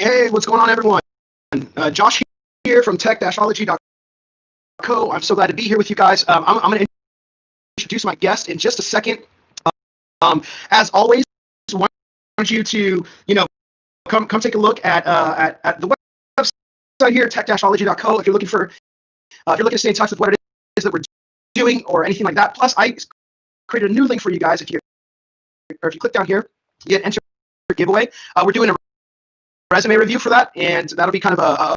Hey, what's going on, everyone? Josh here from tech-ology.co. I'm so glad to be here with you guys. I'm going to introduce my guest in just a second. As always, I want you to, come take a look at the website here, tech-ology.co. If you're looking to stay in touch with what it is that we're doing or anything like that. Plus, I created a new link for you guys. If you click down here, you get enter giveaway. We're doing a resume review for that, and that'll be kind of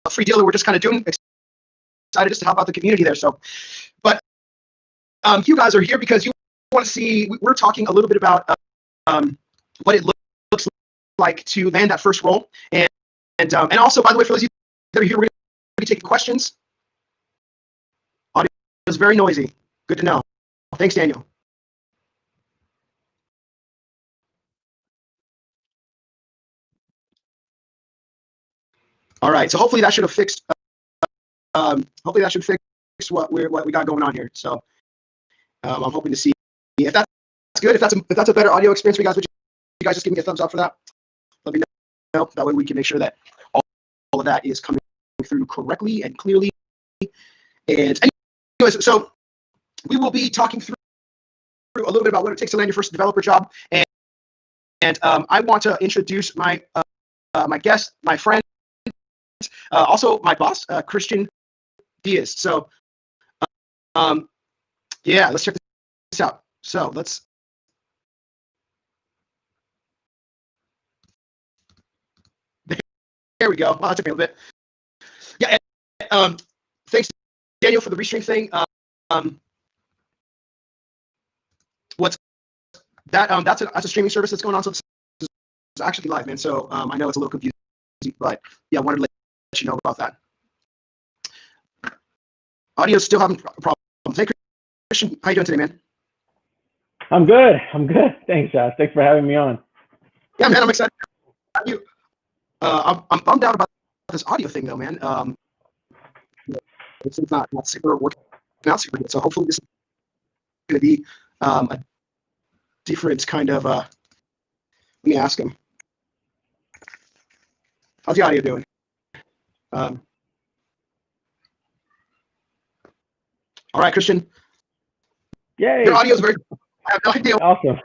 a free deal that we're just kind of doing. Excited just to help out the community there. So, but you guys are here because you want to see. We're talking a little bit about what it looks like to land that first role, and also, by the way, for those of you that are here, we're going to be taking questions. Audio is very noisy. Good to know. Thanks, Daniel. All right, so hopefully that should have fixed. Hopefully that should fix what we got going on here. So I'm hoping to see if that's good. If that's a better audio experience for you guys, would you guys just give me a thumbs up for that? Let me know. That way we can make sure that all of that is coming through correctly and clearly. And anyways, so we will be talking through a little bit about what it takes to land your first developer job, and I want to introduce my my guest, my friend. Also my boss, Christian Diaz. So, yeah, let's check this out. So there we go. Wow, that took me a little bit. Yeah, and, thanks, Daniel, for the restream thing. What's that? That's a streaming service that's going on. So this is actually live, man. So I know it's a little confusing, but yeah, I wanted to let you know about that. Audio's still having problems. Hey, Christian, how you doing today, man? I'm good. Thanks, Josh. Thanks for having me on. Yeah, man, I'm excited about you. I'm bummed out about this audio thing, though, man. It's not super working out super good. So hopefully this is going to be a different kind of. Let me ask him. How's the audio doing? All right, Christian. Yay. Your audio is very. I have no idea. Awesome.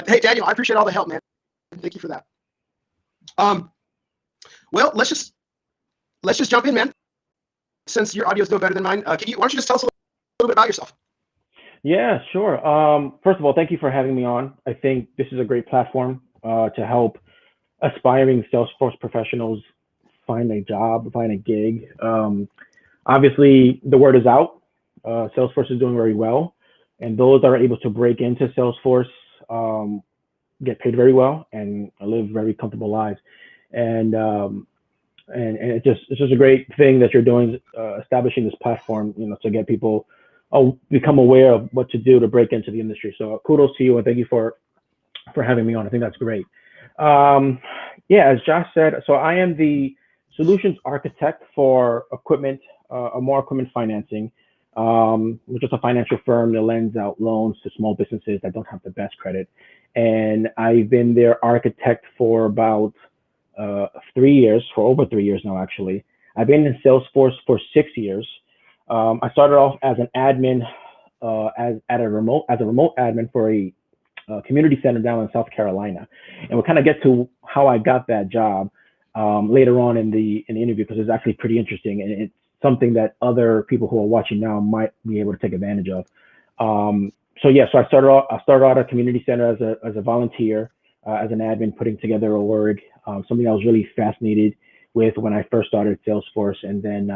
Hey, Daniel, I appreciate all the help, man. Thank you for that. Well, let's just jump in, man. Since your audio is no better than mine, why don't you just tell us a little bit about yourself? Yeah, sure. First of all, thank you for having me on. I think this is a great platform to help aspiring Salesforce professionals find a job, find a gig. Obviously, the word is out. Salesforce is doing very well, and those that are able to break into Salesforce get paid very well and live very comfortable lives. And it's just a great thing that you're doing, establishing this platform, to get people become aware of what to do to break into the industry. So kudos to you, and thank you for having me on. I think that's great. Yeah, as Josh said, so I am the solutions architect for equipment, more equipment financing, which is a financial firm that lends out loans to small businesses that don't have the best credit. And I've been their architect for about 3 years, for over 3 years now, actually. I've been in Salesforce for 6 years. I started off as an admin, as a remote admin for a community center down in South Carolina. And we'll kind of get to how I got that job later on in the interview, because it's actually pretty interesting, and it's something that other people who are watching now might be able to take advantage of. So I started out at a community center as a volunteer, as an admin, putting together a org, something I was really fascinated with when I first started Salesforce, and then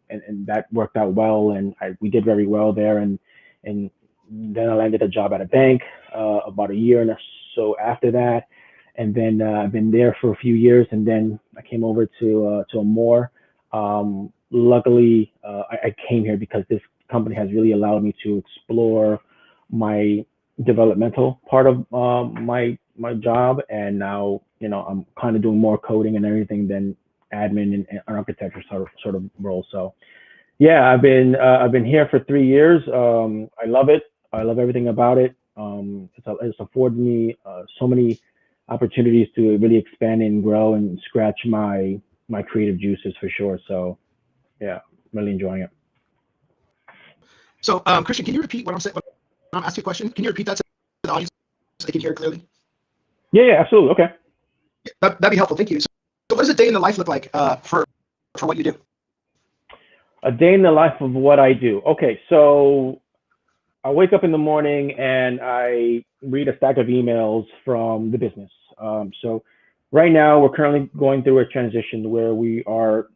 and that worked out well, and we did very well there, and then I landed a job at a bank about a year or so after that, and then I've been there for a few years, and then I came over to Amore. Luckily, I came here because this company has really allowed me to explore my developmental part of my job, and now I'm kind of doing more coding and everything than admin and architecture sort of role. So yeah, I've been here for 3 years. I love it. I love everything about it. It's afforded me so many opportunities to really expand and grow and scratch my creative juices for sure. So yeah, really enjoying it. So, Christian, can you repeat what I'm saying? When I'm asking a question, can you repeat that to the audience so they can hear it clearly? Yeah, absolutely. Okay. That'd be helpful. Thank you. So what does a day in the life look like for what you do? A day in the life of what I do. Okay, so I wake up in the morning and I read a stack of emails from the business. So right now we're currently going through a transition where we are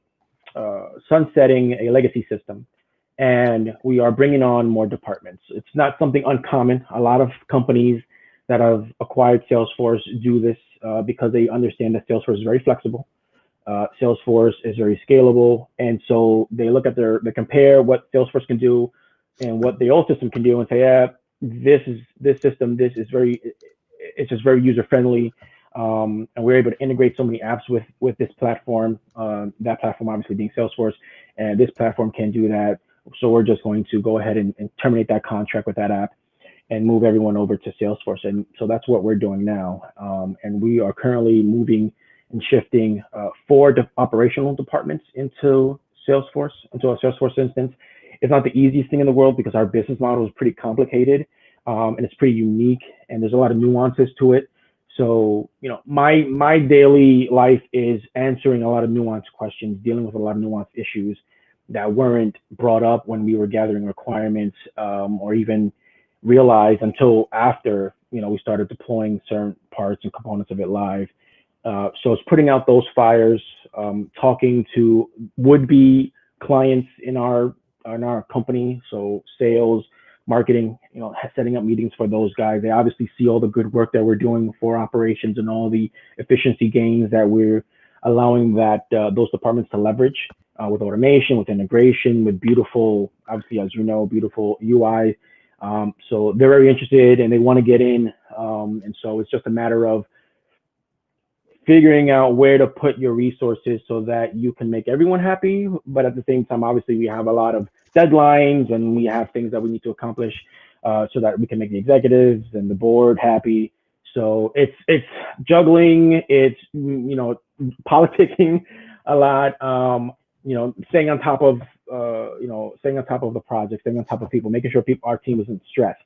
sunsetting a legacy system and we are bringing on more departments. It's not something uncommon. A lot of companies that have acquired Salesforce do this because they understand that Salesforce is very flexible. Salesforce is very scalable, and so they look at they compare what Salesforce can do and what the old system can do, and say, yeah, this system, it's just very user friendly, and we're able to integrate so many apps with this platform. That platform obviously being Salesforce, and this platform can do that. So we're just going to go ahead and terminate that contract with that app and move everyone over to Salesforce. And so that's what we're doing now. And we are currently moving and shifting 4 operational departments into Salesforce, into a Salesforce instance. It's not the easiest thing in the world because our business model is pretty complicated and it's pretty unique and there's a lot of nuances to it. So, you know, my daily life is answering a lot of nuanced questions, dealing with a lot of nuanced issues that weren't brought up when we were gathering requirements or even realized until after, you know, we started deploying certain parts and components of it live. So it's putting out those fires, talking to would-be clients in our company, so sales, marketing, you know, setting up meetings for those guys. They obviously see all the good work that we're doing for operations and all the efficiency gains that we're allowing those departments to leverage with automation, with integration, with beautiful, obviously, as you know, beautiful UI. So they're very interested and they want to get in. And so it's just a matter of figuring out where to put your resources so that you can make everyone happy. But at the same time, obviously, we have a lot of deadlines and we have things that we need to accomplish so that we can make the executives and the board happy. So it's juggling, it's, you know, politicking a lot, you know, staying on top of, staying on top of the project, staying on top of people, making sure our team isn't stressed.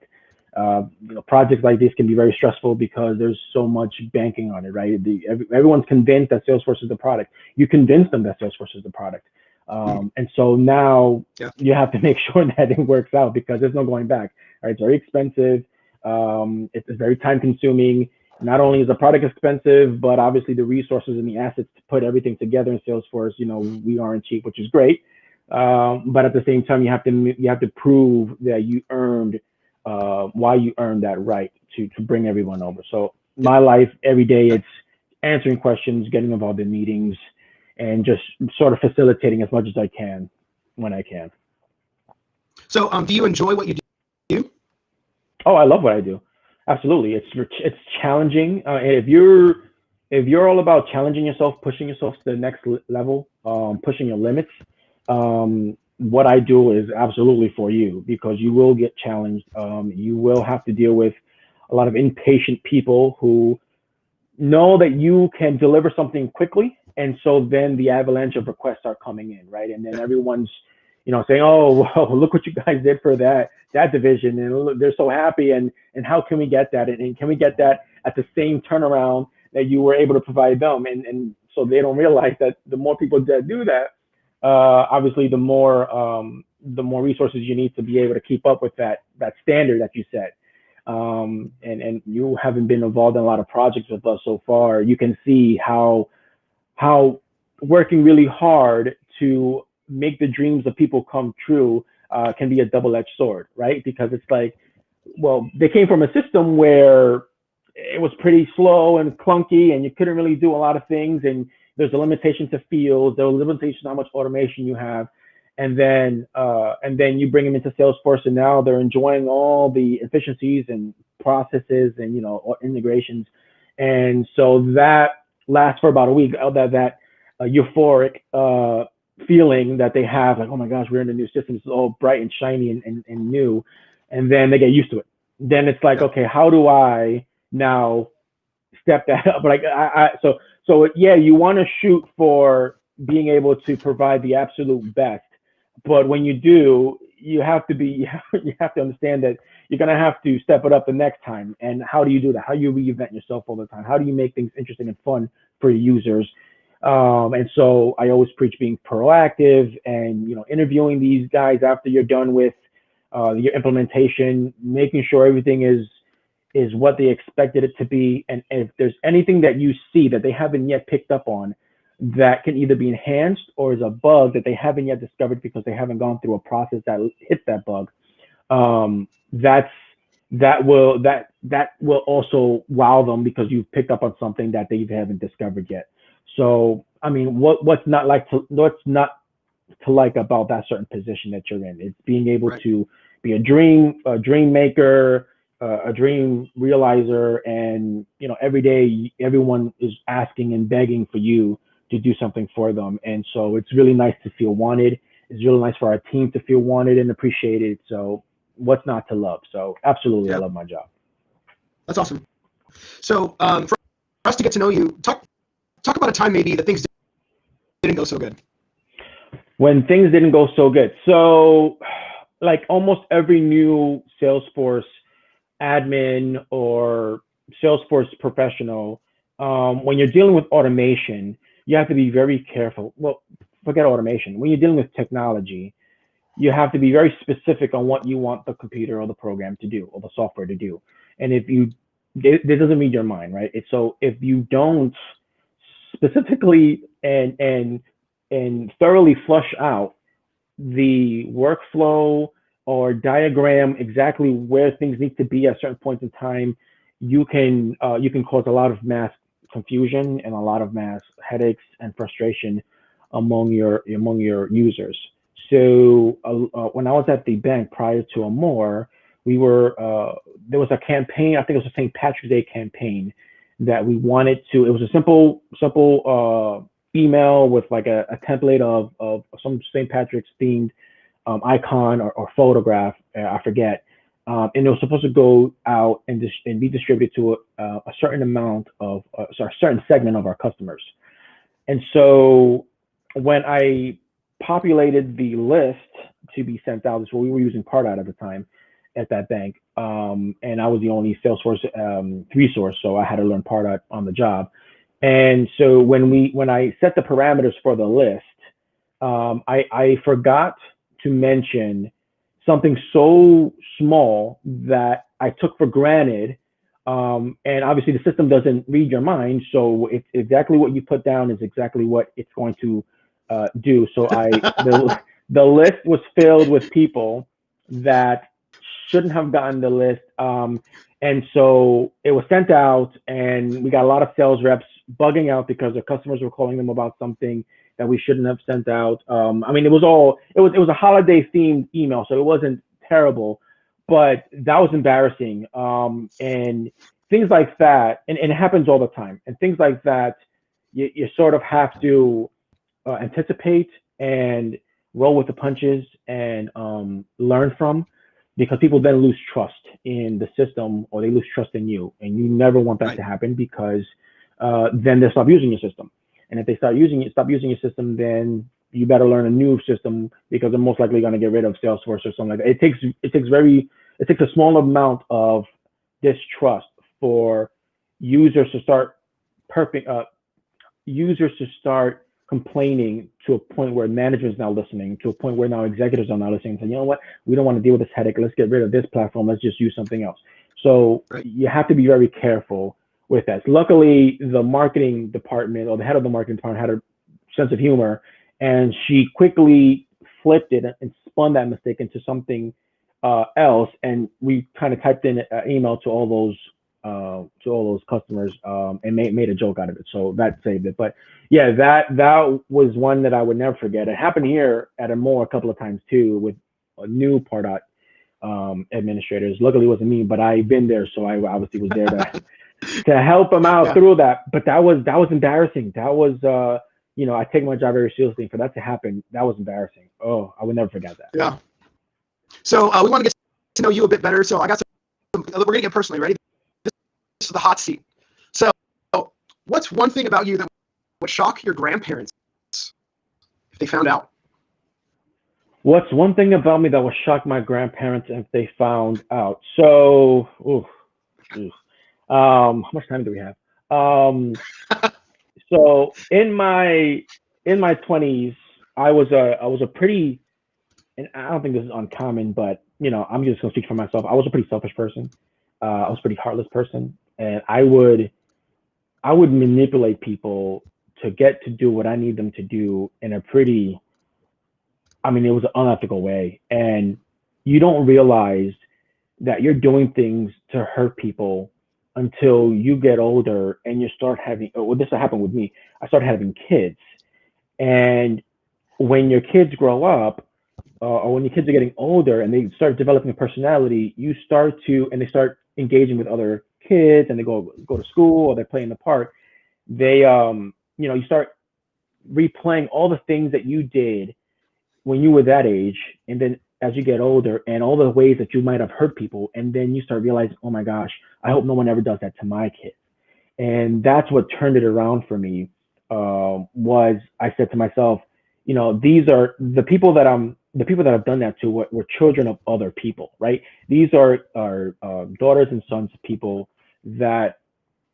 You know, projects like this can be very stressful because there's so much banking on it, right? Everyone's convinced that Salesforce is the product. You convince them that Salesforce is the product. And so now you have to make sure that it works out because there's no going back, right? It's very expensive. It's very time consuming. Not only is the product expensive, but obviously the resources and the assets to put everything together in Salesforce, you know, we aren't cheap, which is great. But at the same time, you have to prove that you earned why you earned that right to bring everyone over. So my life every day, it's answering questions, getting involved in meetings, and just sort of facilitating as much as I can when I can. So do you enjoy what you do? Oh, I love what I do. Absolutely. It's challenging. And if you're all about challenging yourself, pushing yourself to the next level, pushing your limits, what I do is absolutely for you because you will get challenged. You will have to deal with a lot of impatient people who know that you can deliver something quickly. And so then the avalanche of requests are coming in, right? And then everyone's, you know, saying, oh, well, look what you guys did for that division. And they're so happy. And how can we get that? And can we get that at the same turnaround that you were able to provide them? And so they don't realize that the more people that do that, obviously the more resources you need to be able to keep up with that standard that you set. And you haven't been involved in a lot of projects with us so far. You can see how working really hard to make the dreams of people come true can be a double-edged sword, right? Because it's like, well, they came from a system where it was pretty slow and clunky and you couldn't really do a lot of things, and there's a limitation to fields, there's a limitation to how much automation you have, and then you bring them into Salesforce and now they're enjoying all the efficiencies and processes and, you know, integrations. And so that lasts for about a week, that euphoric feeling that they have, like, oh my gosh, we're in a new system, it's all bright and shiny and new, and then they get used to it. Then it's like, okay, how do I now step that up. Like so yeah, you want to shoot for being able to provide the absolute best, but when you do, you have to be you have to understand that you're gonna have to step it up the next time. And how do you do that? How do you reinvent yourself all the time? How do you make things interesting and fun for your users? And so I always preach being proactive and interviewing these guys after you're done with your implementation, making sure everything is what they expected it to be. And if there's anything that you see that they haven't yet picked up on that can either be enhanced or is a bug that they haven't yet discovered because they haven't gone through a process that hits that bug, that will also wow them because you've picked up on something that they haven't discovered yet. So I mean, what's not to like about that certain position that you're in? It's being able Right. to be a dream maker, a dream realizer, and every day everyone is asking and begging for you to do something for them. And so it's really nice to feel wanted. It's really nice for our team to feel wanted and appreciated. So what's not to love? So absolutely, I Yeah, love my job. that's awesome. So for us to get to know you, talk about a time maybe that things didn't go so good. When things didn't go so good. So like almost every new Salesforce admin or Salesforce professional, when you're dealing with automation, you have to be very careful. Well, forget automation. When you're dealing with technology, you have to be very specific on what you want the computer or the program to do or the software to do. And if this doesn't read your mind, right? So if you don't specifically and thoroughly flush out the workflow or diagram exactly where things need to be at certain points in time, you can cause a lot of mass confusion and a lot of mass headaches and frustration among your users. So when I was at the bank prior to Amore, we were there was a campaign. I think it was a St. Patrick's Day campaign that we wanted to. It was a simple email with like a template of some St. Patrick's themed icon or photograph, I forget. And it was supposed to go out and be distributed to a certain amount of, a certain segment of our customers. And so when I populated the list to be sent out, this is what we were using Pardot at the time at that bank. And I was the only Salesforce resource, so I had to learn Pardot on the job. And so when I set the parameters for the list, I forgot to mention something so small that I took for granted. And obviously the system doesn't read your mind, so it's exactly what you put down is exactly what it's going to do. So the list was filled with people that shouldn't have gotten the list. And so it was sent out, and we got a lot of sales reps bugging out because their customers were calling them about something that we shouldn't have sent out. I mean, it was a holiday themed email, so it wasn't terrible, but that was embarrassing. And things like that, and it happens all the time. And things like that, you sort of have to anticipate and roll with the punches and learn from, because people then lose trust in the system or they lose trust in you, and you never want that to happen, because then they'll stop using your system. And if they stop using your system, then you better learn a new system, because they're most likely going to get rid of Salesforce or something like that. It takes a small amount of distrust for users to start complaining to a point where management is now listening, to a point where now executives are now listening, saying, you know what, we don't want to deal with this headache. Let's get rid of this platform. Let's just use something else. So you have to be very careful with that. Luckily, the marketing department, or the head of the marketing department, had a sense of humor, and she quickly flipped it and spun that mistake into something else. And we kind of typed in an email to all those customers and made a joke out of it. So that saved it. But yeah, that was one that I would never forget. It happened here at Amore a couple of times too, with a new Pardot administrators. Luckily, it wasn't me, but I've been there, so I obviously was there to help them out through that. But that was embarrassing. That was I take my job very seriously. For that to happen, that was embarrassing. Oh, I would never forget that. Yeah. So we want to get to know you a bit better. So I got some. We're gonna get personally ready. This is the hot seat. So What's one thing about you that would shock your grandparents if they found out? What's one thing about me that would shock my grandparents if they found out? So, how much time do we have? Um, so in my 20s, I was a pretty, and I don't think this is uncommon, but I'm just gonna speak for myself. I was a pretty selfish person. I was a pretty heartless person, and I would manipulate people to get to do what I need them to do in a pretty, I mean, it was an unethical way. And you don't realize that you're doing things to hurt people until you get older and you start having, well, this happened with me. I started having kids. And when your kids grow up, or when your kids are getting older and they start developing a personality, you start to, and they start engaging with other kids and they go to school or they play in the park. They, you start replaying all the things that you did when you were that age, and then as you get older, and all the ways that you might have hurt people, and then you start realizing, oh my gosh, I hope no one ever does that to my kid. And that's what turned it around for me. Was I said to myself, these are the people that I've done that to were children of other people, right? These are daughters and sons of people that,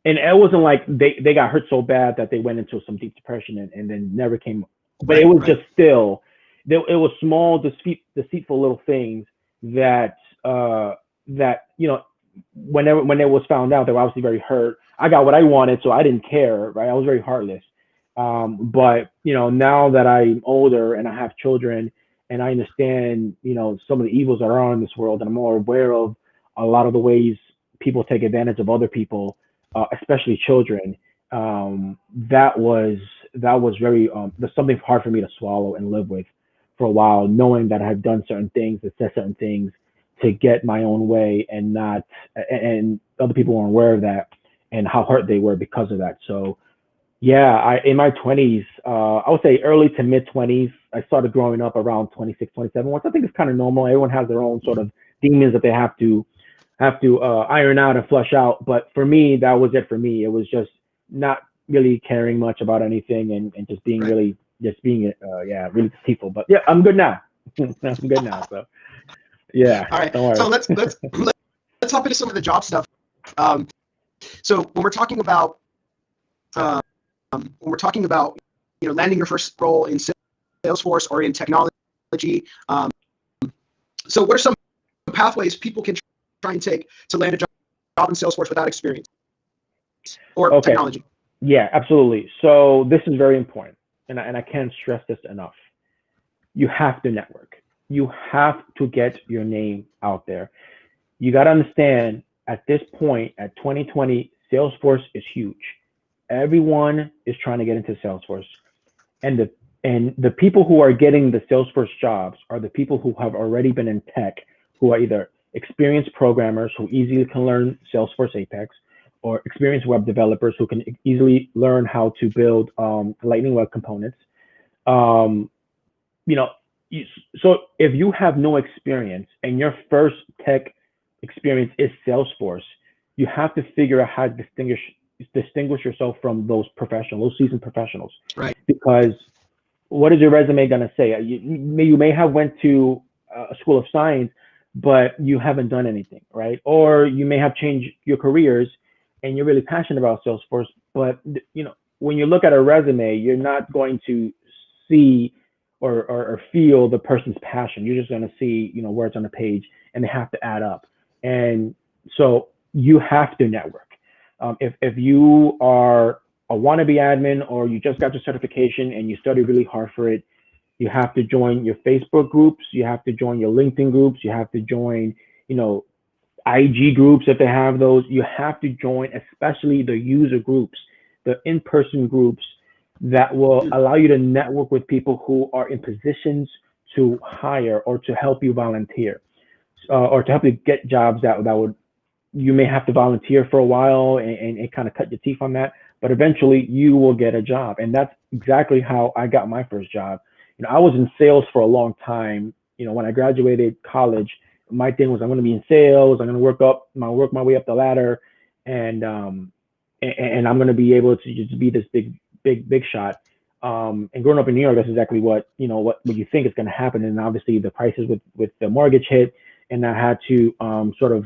and it wasn't like they got hurt so bad that they went into some deep depression and then never came, but it Right, was right. just still, it was small, deceitful little things that, that, whenever, when it was found out, they were obviously very hurt. I got what I wanted, so I didn't care, right? I was very heartless. But now that I'm older and I have children and I understand, some of the evils that are in this world, and I'm more aware of a lot of the ways people take advantage of other people, especially children. That was very, that's something hard for me to swallow and live with for a while, knowing that I've done certain things, that said certain things to get my own way, and not, and other people weren't aware of that and how hurt they were because of that. So yeah, in my 20s, I would say early to mid 20s, I started growing up around 26, 27, which I think is kind of normal. Everyone has their own sort of demons that they have to iron out and flush out. But for me, that was it for me. It was just not really caring much about anything, and just being Right. really, yeah, really deceitful. But yeah, I'm good now. I'm good now. So yeah, All right. don't So worry. let's hop into some of the job stuff. Um, so uh, when we're talking about landing your first role in Salesforce or in technology, so what are some pathways people can try and take to land a job in Salesforce without experience or Okay. technology? Yeah, absolutely. So this is very important, and I can't stress this enough. You have to network. You have to get your name out there. You got to understand, at this point, at 2020, Salesforce is huge. Everyone is trying to get into Salesforce, and the people who are getting the Salesforce jobs are the people who have already been in tech, who are either experienced programmers who easily can learn Salesforce Apex, or experienced web developers who can easily learn how to build Lightning Web Components. Um, you know, so if you have no experience and your first tech experience is Salesforce, you have to figure out how to distinguish yourself from those professionals, those seasoned professionals, Right. because what is your resume going to say? You may have went to a school of science, but you haven't done anything, right? Or you may have changed your careers and you're really passionate about Salesforce, but when you look at a resume, you're not going to see or feel the person's passion. You're just going to see, words on a page, and they have to add up. And so you have to network. If you are a wannabe admin, or you just got your certification and you study really hard for it, you have to join your Facebook groups, you have to join your LinkedIn groups, you have to join, IG groups if they have those. You have to join, especially the user groups, the in-person groups that will allow you to network with people who are in positions to hire or to help you volunteer, or to help you get jobs that would, you may have to volunteer for a while and kind of cut your teeth on that, but eventually you will get a job. And that's exactly how I got my first job. I was in sales for a long time. When I graduated college, my thing was, I'm going to be in sales. I'm going to work my way up the ladder. And and I'm going to be able to just be this big shot. And growing up in New York, that's exactly what what you think is going to happen. And obviously, the prices with the mortgage hit, and I had to sort of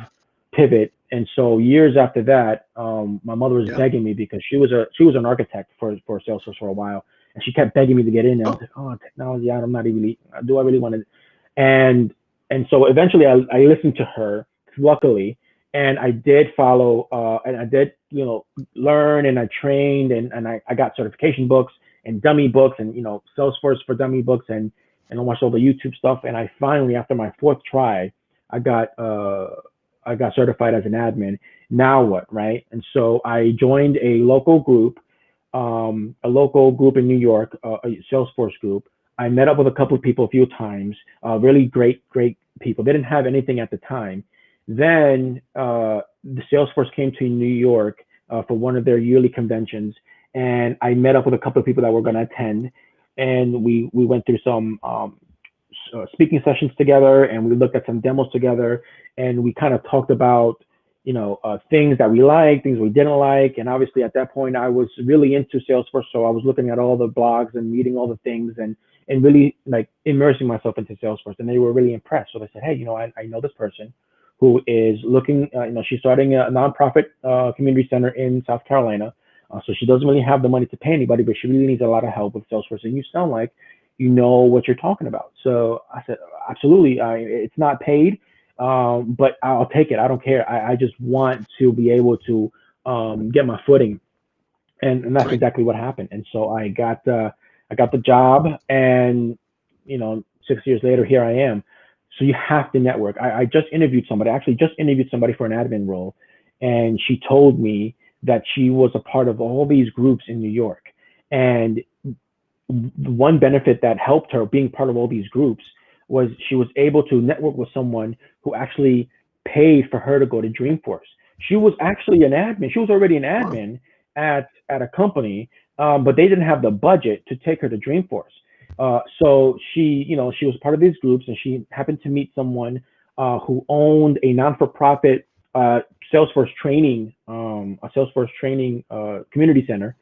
pivot. And so years after that, my mother was Yeah. begging me because she was an architect for Salesforce for a while, and she kept begging me to get in there. I was Oh, like, oh, technology, I'm not even. Do I really want to? And so eventually, I listened to her, luckily, and I did follow, and I did learn, and I trained, and I got certification books and dummy books, and Salesforce for dummy books, and I watched all the YouTube stuff, and I finally, after my fourth try, I got certified as an admin. Now what, right? And so I joined a local group, in New York, a Salesforce group. I met up with a couple of people a few times, really great people. They didn't have anything at the time. Then the Salesforce came to New York for one of their yearly conventions, and I met up with a couple of people that were going to attend, and we went through some speaking sessions together, and we looked at some demos together, and we kind of talked about things that we liked, things we didn't like. And obviously at that point I was really into Salesforce, so I was looking at all the blogs and reading all the things, and really like immersing myself into Salesforce. And they were really impressed. So they said, hey, I know this person who is looking, she's starting a nonprofit community center in South Carolina. So she doesn't really have the money to pay anybody, but she really needs a lot of help with Salesforce. And you sound like you know what you're talking about. So I said, absolutely. It's not paid, but I'll take it. I don't care. I just want to be able to get my footing, and that's right. exactly what happened. And so I got the job, and 6 years later, here I am. So you have to network. I just interviewed somebody. I actually just interviewed somebody for an admin role, and she told me that she was a part of all these groups in New York, and one benefit that helped her being part of all these groups was she was able to network with someone who actually paid for her to go to Dreamforce. She was actually an admin. She was already an Wow. admin at a company, but they didn't have the budget to take her to Dreamforce. So she was part of these groups, and she happened to meet someone who owned a non-for-profit Salesforce training, community center.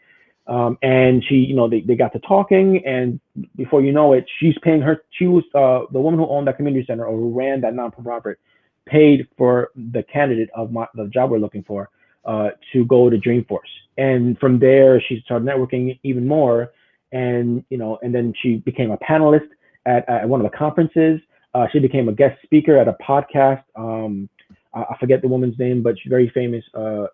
And they got to talking, and before you know it, she's paying her. She was the woman who owned that community center, or who ran that non-profit, paid for the candidate of the job we're looking for to go to Dreamforce. And from there, she started networking even more, and then she became a panelist at one of the conferences. She became a guest speaker at a podcast. I forget the woman's name, but she's very famous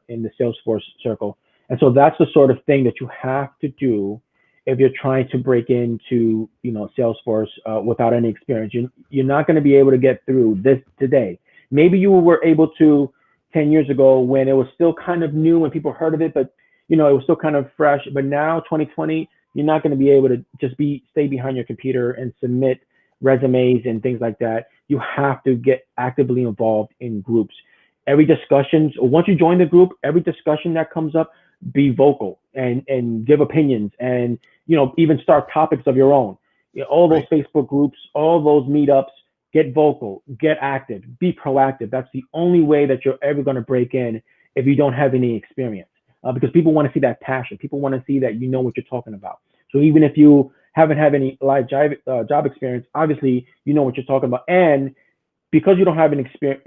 in the Salesforce circle. And so that's the sort of thing that you have to do if you're trying to break into, Salesforce without any experience. You're not going to be able to get through this today. Maybe you were able to 10 years ago when it was still kind of new and people heard of it, but it was still kind of fresh. But now, 2020, you're not going to be able to just stay behind your computer and submit resumes and things like that. You have to get actively involved in groups. Every discussion, once you join the group, every discussion that comes up, be vocal and give opinions, and even start topics of your own. All those Right. Facebook groups, all those meetups, get vocal, get active, be proactive. That's the only way that you're ever going to break in if you don't have any experience, because people want to see that passion. People want to see that you know what you're talking about. So even if you haven't had any live job experience, obviously you know what you're talking about. And because you don't have an experience,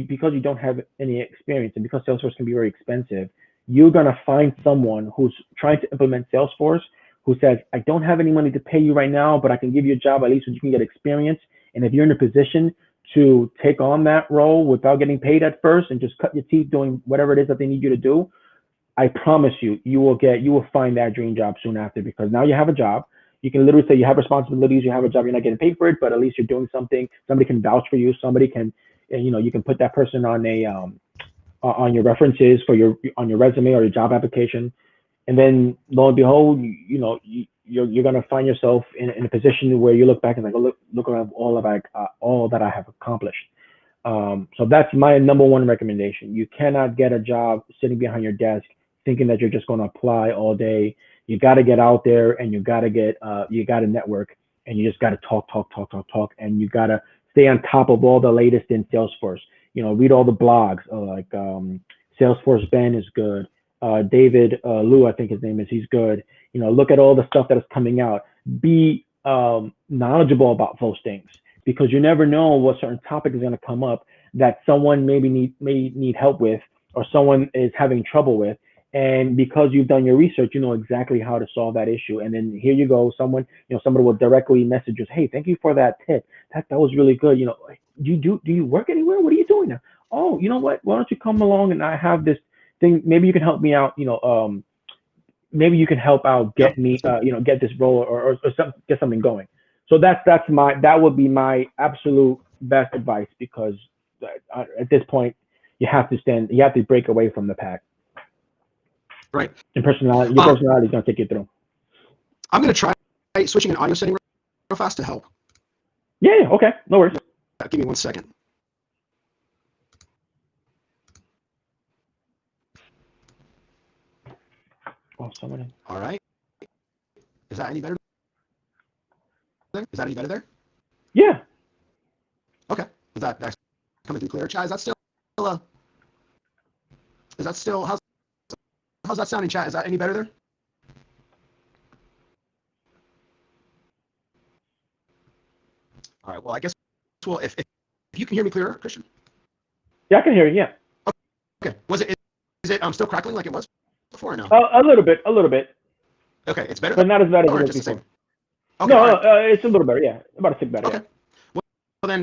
because you don't have any experience, and because Salesforce can be very expensive, you're gonna find someone who's trying to implement Salesforce who says, "I don't have any money to pay you right now, but I can give you a job at least so you can get experience. And if you're in a position to take on that role without getting paid at first and just cut your teeth doing whatever it is that they need you to do, I promise you, you will find that dream job soon after, because now you have a job. You can literally say you have responsibilities, you have a job, you're not getting paid for it, but at least you're doing something. Somebody can vouch for you. Somebody can, you can put that person on your references on your resume or your job application. And then lo and behold, you're gonna find yourself in a position where you look back and like, oh, look around all that I have accomplished. So that's my number one recommendation. You cannot get a job sitting behind your desk thinking that you're just going to apply all day. You got to get out there, and you got to network, and you just got to talk, and you got to stay on top of all the latest in Salesforce. Read all the blogs, like Salesforce Ben is good. David Liu, I think his name is. He's good. Look at all the stuff that is coming out. Be knowledgeable about those things because you never know what certain topic is going to come up that someone may need help with or someone is having trouble with. And because you've done your research, you know exactly how to solve that issue. And then here you go, somebody will directly message us, hey, thank you for that tip. That was really good. Do you work anywhere? What are you doing now? Oh, you know what? Why don't you come along and I have this thing. Maybe you can help me out. Maybe you can help out Yep. get me, get this role or get something going. So that would be my absolute best advice because at this point you have to break away from the pack. Right. Your personality is gonna take you through. I'm going to try switching an audio setting real fast to help. Yeah. Okay. No worries. Give me 1 second. Oh, someone. All right. Is that any better there? Is that any better there? Yeah. Okay. That's coming through clear? Chat, is that still, how's that sounding, chat? Is that any better there? All right. Well, I guess, if you can hear me clearer, Christian. Yeah, I can hear you. Yeah. Okay. Is it still crackling like it was before or no? A little bit. Okay. It's better, But not as bad as it or was just the before. same? Okay. No, All right. it's a little better. Yeah, about a tick better. Okay. Yeah. Well, then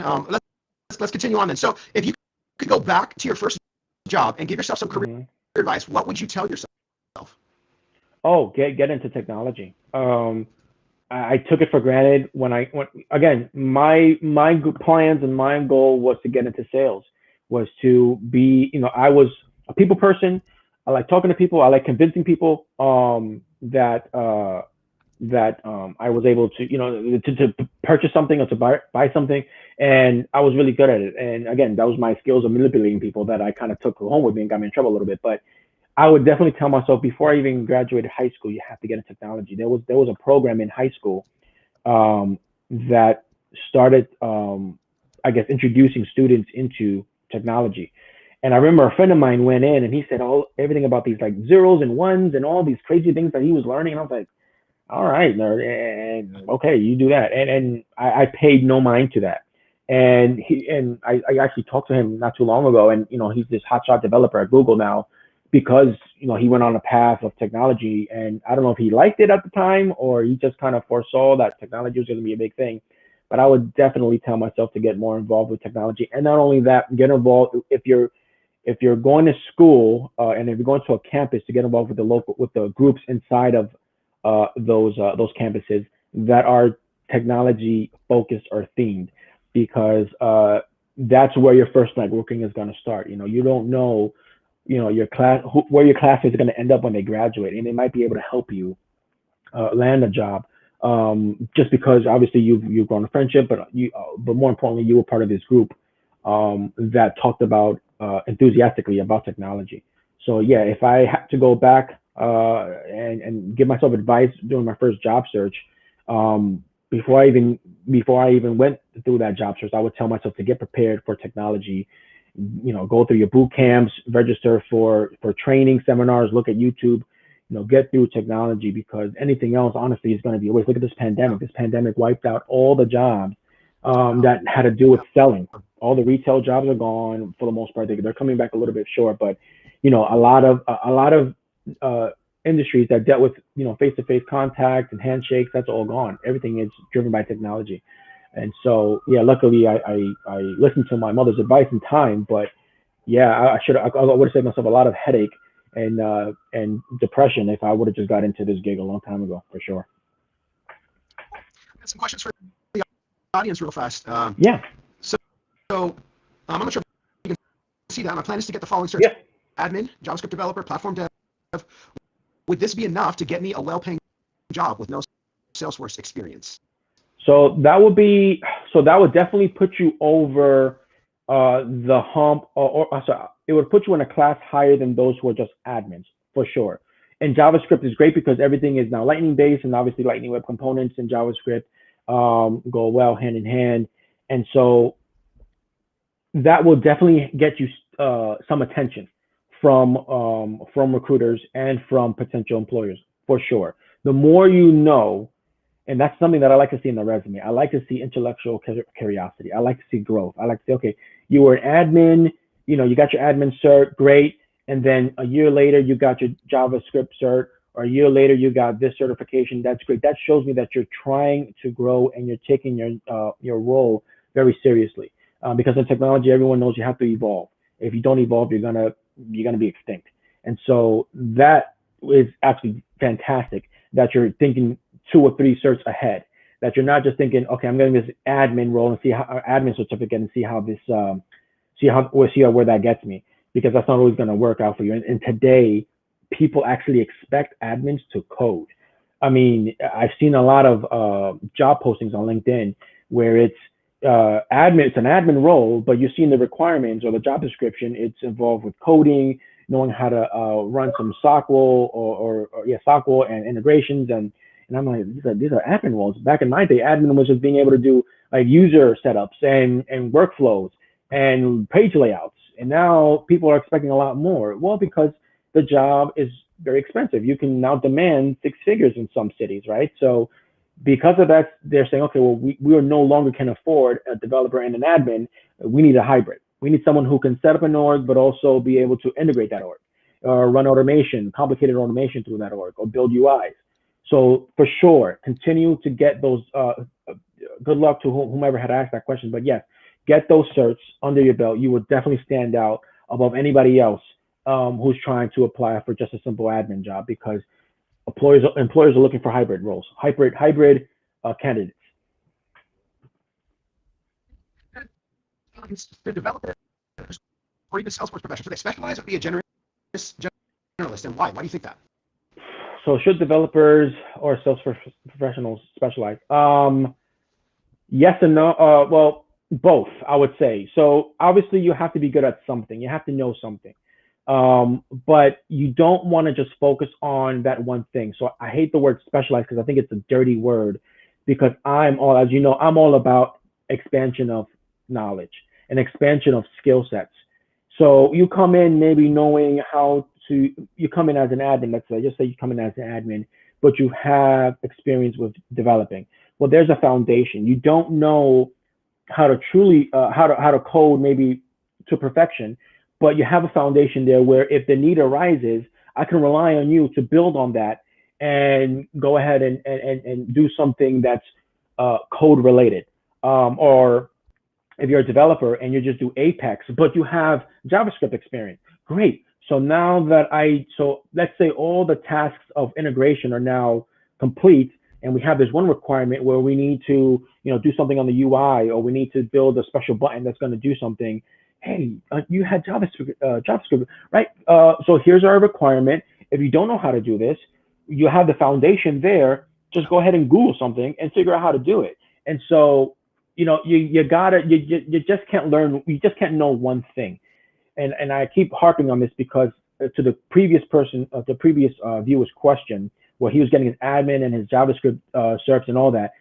let's continue on then. So if you could go back to your first job and give yourself some career advice, what would you tell yourself? Oh, get into technology. I took it for granted when again my plans and my goal was to get into sales, was to be I was a people person. I like talking to people. I like convincing people that I was able to to purchase something or to buy something, and I was really good at it. And again, that was my skills of manipulating people that I kind of took home with me and got me in trouble a little bit. But I would definitely tell myself before I even graduated high school, you have to get into technology. There was a program in high school that started, I guess, introducing students into technology. And I remember a friend of mine went in and he said everything about these like zeros and ones and all these crazy things that he was learning. And I was like, all right, nerd, and okay, you do that. And I paid no mind to that. And I actually talked to him not too long ago, and he's this hotshot developer at Google now because he went on a path of technology, and I don't know if he liked it at the time or he just kind of foresaw that technology was going to be a big thing. But I would definitely tell myself to get more involved with technology, and not only that, get involved if you're going to school and if you're going to a campus, to get involved with the groups inside of those campuses that are technology focused or themed, because that's where your first networking is going to start. You don't know your class where your classmates are going to end up when they graduate, and they might be able to help you land a job, just because obviously you've grown a friendship, but more importantly, you were part of this group that talked about enthusiastically about technology. So yeah, if I had to go back and give myself advice during my first job search, before I even went through that job search, I would tell myself to get prepared for technology. Go through your boot camps, register for training seminars, look at YouTube. Get through technology, because anything else, honestly, is going to be a waste. Look at this pandemic. This pandemic wiped out all the jobs that had to do with selling. All the retail jobs are gone for the most part. They're coming back a little bit short, but a lot of industries that dealt with face-to-face contact and handshakes, that's all gone. Everything is driven by technology. And so yeah, luckily I listened to my mother's advice in time, but yeah, I would have saved myself a lot of headache and depression if I would have just got into this gig a long time ago, for sure. I got some questions for the audience real fast. Yeah. So I'm not sure if you can see that. My plan is to get the following certs: Yeah. admin, JavaScript developer, platform dev. Would this be enough to get me a well-paying job with no Salesforce experience? So that would definitely put you over the hump, or sorry, it would put you in a class higher than those who are just admins, for sure. And JavaScript is great because everything is now Lightning based, and obviously Lightning Web Components and JavaScript go well hand in hand. And so that will definitely get you some attention from recruiters and from potential employers for sure. The more you know, and that's something that I like to see in the resume. I like to see intellectual curiosity. I like to see growth. I like to say, okay, you were an admin, you got your admin cert, great, and then a year later you got your JavaScript cert, or a year later you got this certification. That's great. That shows me that you're trying to grow and you're taking your role very seriously. Because in technology, everyone knows you have to evolve. If you don't evolve, you're gonna be extinct. And so that is actually fantastic that you're thinking 2 or 3 certs ahead. That you're not just thinking, okay, I'm getting this admin role and see how admin certificate and see how this see where that gets me, because that's not always going to work out for you. And today, people actually expect admins to code. I mean, I've seen a lot of job postings on LinkedIn where it's it's an admin role, but you see in the requirements or the job description, it's involved with coding, knowing how to run some SQL SQL and integrations, and I'm like, these are admin roles. Back in my day, admin was just being able to do like user setups and workflows and page layouts. And now people are expecting a lot more. Well, because the job is very expensive. You can now demand 6 figures in some cities, right? So because of that, they're saying, okay, well, we are no longer can afford a developer and an admin. We need a hybrid. We need someone who can set up an org, but also be able to integrate that org, or run automation, complicated automation through that org, or build UIs. So for sure, continue to get those. Good luck to whomever had asked that question. But yes, get those certs under your belt. You will definitely stand out above anybody else who's trying to apply for just a simple admin job, because employers are looking for hybrid roles, hybrid candidates. The developers or even Salesforce professionals, should they specialize or be a generalist, and why? Why do you think that? So should developers or Salesforce professionals specialize? Yes and no. Well, both, I would say. So obviously you have to be good at something. You have to know something. But you don't want to just focus on that one thing. So I hate the word specialize because I think it's a dirty word, because as you know, I'm all about expansion of knowledge and expansion of skill sets. So you come in maybe knowing you come in as an admin, let's say, just say you come in as an admin, but you have experience with developing. Well, there's a foundation. You don't know how to truly, how to code maybe to perfection, but you have a foundation there where if the need arises, I can rely on you to build on that and go ahead and do something that's code related. Or if you're a developer and you just do Apex, but you have JavaScript experience, great. So now so let's say all the tasks of integration are now complete, and we have this one requirement where we need to, do something on the UI, or we need to build a special button that's going to do something. Hey, you had JavaScript, right? So here's our requirement. If you don't know how to do this, you have the foundation there. Just go ahead and Google something and figure out how to do it. And so, you just can't learn. You just can't know one thing. And I keep harping on this because to the previous viewer's question, where he was getting his admin and his JavaScript certs and all that,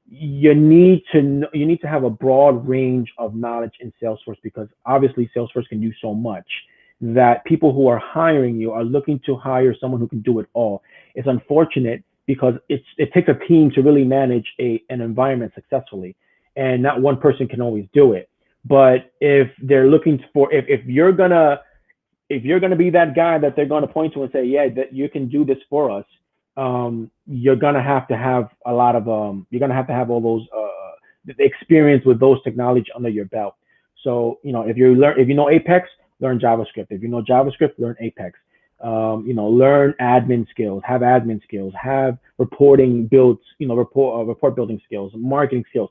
you need to have a broad range of knowledge in Salesforce, because obviously Salesforce can do so much that people who are hiring you are looking to hire someone who can do it all. It's unfortunate because it takes a team to really manage an environment successfully, and not one person can always do it. But if they're looking for, if you're gonna be that guy that they're gonna point to and say, yeah, that you can do this for us, you're gonna have to have a lot of you're gonna have to have all those the experience with those technology under your belt. So if you know Apex, learn JavaScript. If you know JavaScript, learn Apex. Learn admin skills, have reporting builds, report building skills, marketing skills,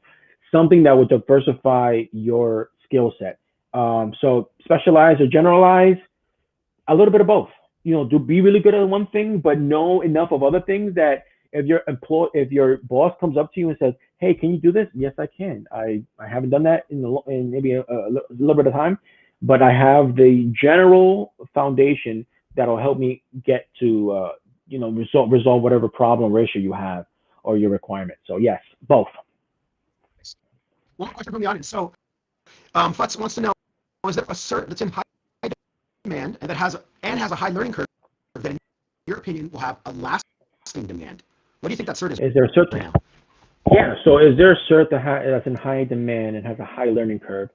something that would diversify your skill set. So specialize or generalize, a little bit of both. Be really good at one thing, but know enough of other things that if your boss comes up to you and says, "Hey, can you do this?" Yes, I can. I haven't done that in maybe a little bit of time, but I have the general foundation that'll help me get to resolve whatever problem or issue you have or your requirement. So yes, both. One question from the audience. So Futz wants to know, is there a cert that's in high demand and has a high learning curve that, in your opinion, will have a lasting demand? What do you think that cert is Is there a cert? right now? Yeah. So is there a cert that's in high demand and has a high learning curve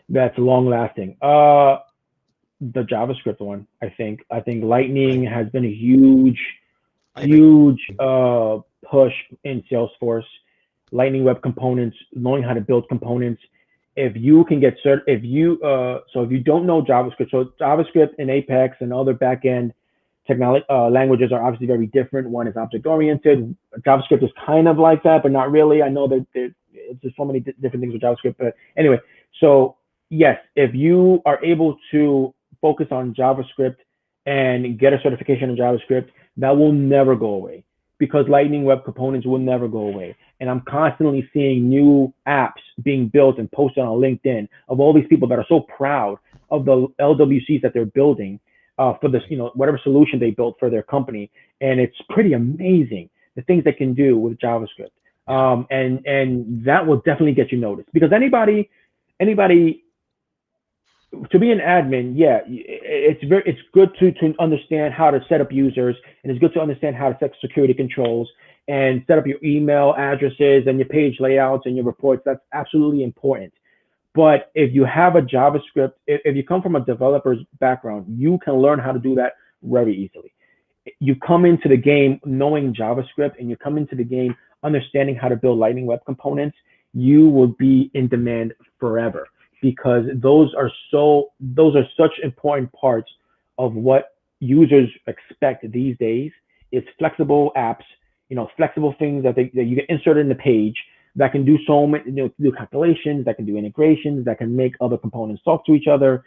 that's long lasting? The JavaScript one, I think. I think Lightning Right. has been a huge, I agree. huge push in Salesforce. Lightning Web Components, knowing how to build components. If you can get cert, if you so if you don't know JavaScript, so JavaScript and Apex and other backend technology languages are obviously very different. One is object oriented. JavaScript is kind of like that, but not really. I know that it's just so many different things with JavaScript, but anyway. So yes, if you are able to focus on JavaScript and get a certification in JavaScript, that will never go away because Lightning Web Components will never go away. And I'm constantly seeing new apps being built and posted on LinkedIn of all these people that are so proud of the LWCs that they're building for this, whatever solution they built for their company. And it's pretty amazing the things they can do with JavaScript. And that will definitely get you noticed because anybody to be an admin, yeah, it's good to understand how to set up users, and it's good to understand how to set security controls and set up your email addresses and your page layouts and your reports. That's absolutely important. But if you have a JavaScript, if you come from a developer's background, you can learn how to do that very easily. You come into the game knowing JavaScript and you come into the game understanding how to build Lightning Web Components, you will be in demand forever because those are such important parts of what users expect these days. It's flexible apps, flexible things that you can insert in the page that can do so many, do calculations, that can do integrations, that can make other components talk to each other.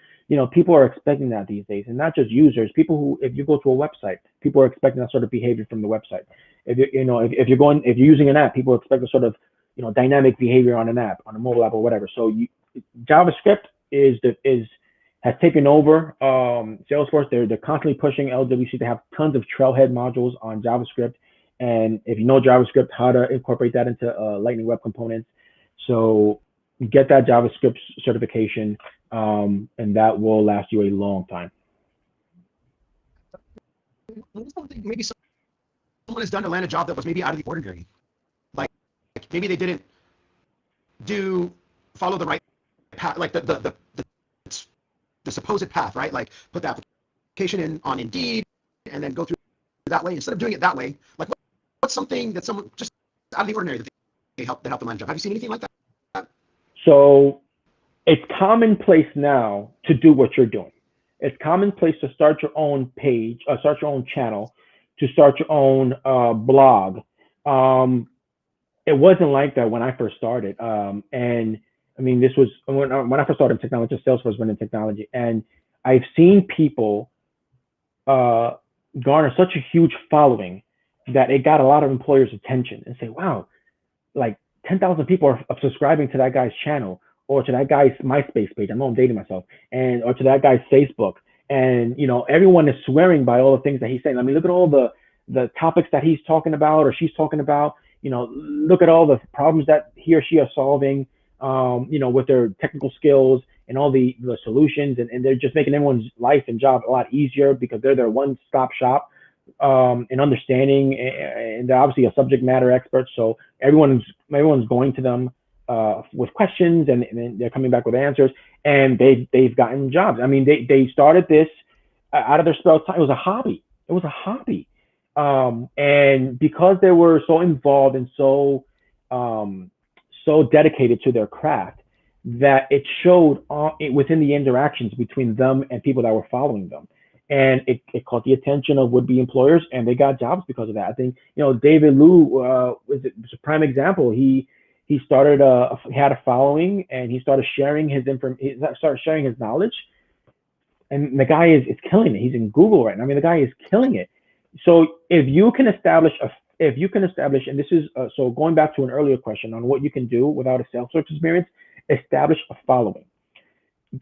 People are expecting that these days, and not just users. People who, if you go to a website, people are expecting that sort of behavior from the website. If you're using an app, people expect a sort of, dynamic behavior on an app, on a mobile app or whatever. So JavaScript has taken over Salesforce. They're constantly pushing LWC to have tons of Trailhead modules on JavaScript. And if you know JavaScript, how to incorporate that into Lightning Web Components. So get that JavaScript certification, and that will last you a long time. Something maybe someone has done to land a job that was maybe out of the ordinary. Like maybe they didn't follow the right path, like the supposed path, right? Like put the application in on Indeed and then go through that way instead of doing it that way. Like what's something that someone just out of the ordinary that helped them land a job? Have you seen anything like that? So it's commonplace now to do what you're doing. It's commonplace to start your own page, start your own channel, to start your own blog. It wasn't like that when I first started. And I mean, this was when I first started in technology, Salesforce went in technology. And I've seen people garner such a huge following that it got a lot of employers' attention and say, wow, like 10,000 people are subscribing to that guy's channel or to that guy's MySpace page. I know I'm dating myself, or to that guy's Facebook. And, everyone is swearing by all the things that he's saying. I mean, look at all the topics that he's talking about or she's talking about. Look at all the problems that he or she are solving, with their technical skills and all the solutions. And they're just making everyone's life and job a lot easier because they're their one-stop shop in understanding. And they're obviously a subject matter expert. So everyone's going to them with questions and they're coming back with answers. And they've gotten jobs. I mean, they started this out of their spare time. It was a hobby. And because they were so involved and so dedicated to their craft, that it showed within the interactions between them and people that were following them. And it caught the attention of would-be employers, and they got jobs because of that. I think, David Liu was a prime example. He started he had a following, and he started sharing his knowledge. And the guy is killing it. He's in Google right now. I mean, the guy is killing it. So if you can establish, and this is, so going back to an earlier question on what you can do without a Salesforce experience, establish a following,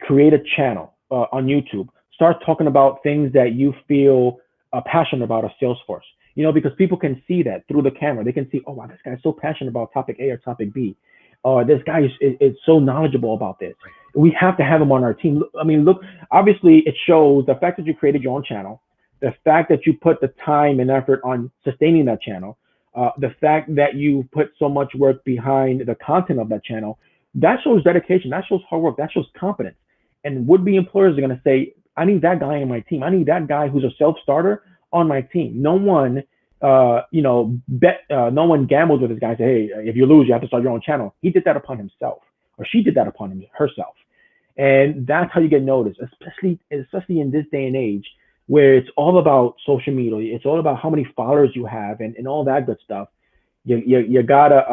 create a channel on YouTube, start talking about things that you feel passionate about a Salesforce, because people can see that through the camera. They can see, oh, wow, this guy's so passionate about topic A or topic B. This guy is so knowledgeable about this. We have to have them on our team. I mean, look, obviously it shows the fact that you created your own channel, the fact that you put the time and effort on sustaining that channel, the fact that you put so much work behind the content of that channel, that shows dedication, that shows hard work, that shows competence. And would-be employers are going to say, I need that guy on my team. I need that guy who's a self-starter on my team. No one, no one gambles with this guy. Say, hey, if you lose, you have to start your own channel. He did that upon himself, or she did that upon herself, and that's how you get noticed. Especially in this day and age, where it's all about social media. It's all about how many followers you have and all that good stuff. You gotta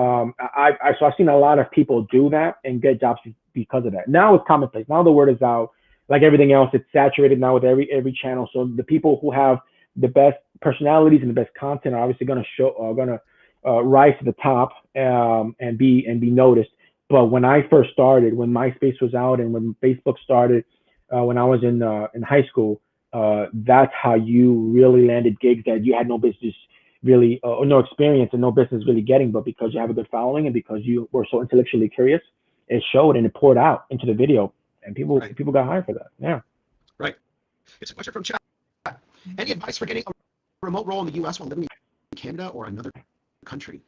so I've seen a lot of people do that and get jobs because of that. Now it's commonplace. Now the word is out. Like everything else, it's saturated now with every channel. So the people who have the best personalities and the best content are obviously going to rise to the top and be noticed. But when I first started, when MySpace was out and when Facebook started, when I was in high school, that's how you really landed gigs that you had no business really, or no experience and no business really getting, but because you have a good following and because you were so intellectually curious, it showed and it poured out into the video, and people got hired for that. Yeah. Right. It's a question from chat. Any advice for getting a remote role in the U.S. while living in Canada or another country?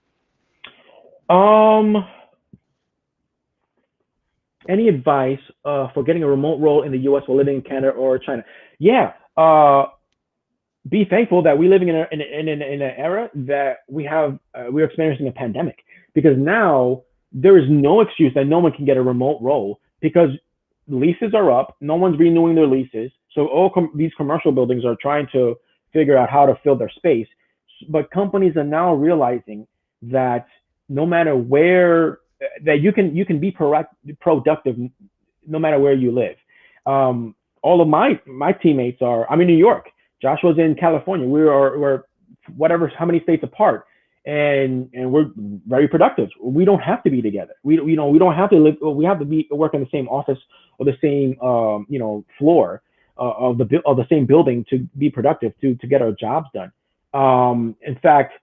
Any advice for getting a remote role in the U.S. while living in Canada or China? Yeah. Be thankful that we're living in an era that we're experiencing a pandemic, because now there is no excuse that no one can get a remote role because leases are up. No one's renewing their leases. So these commercial buildings are trying to figure out how to fill their space. But companies are now realizing that no matter where, that you can be productive no matter where you live. All of my teammates I'm in New York. Joshua's in California. We're how many states apart, and we're very productive. We don't have to be together. We don't have to live. We have to work in the same office or the same floor of the same building to be productive to get our jobs done. In fact,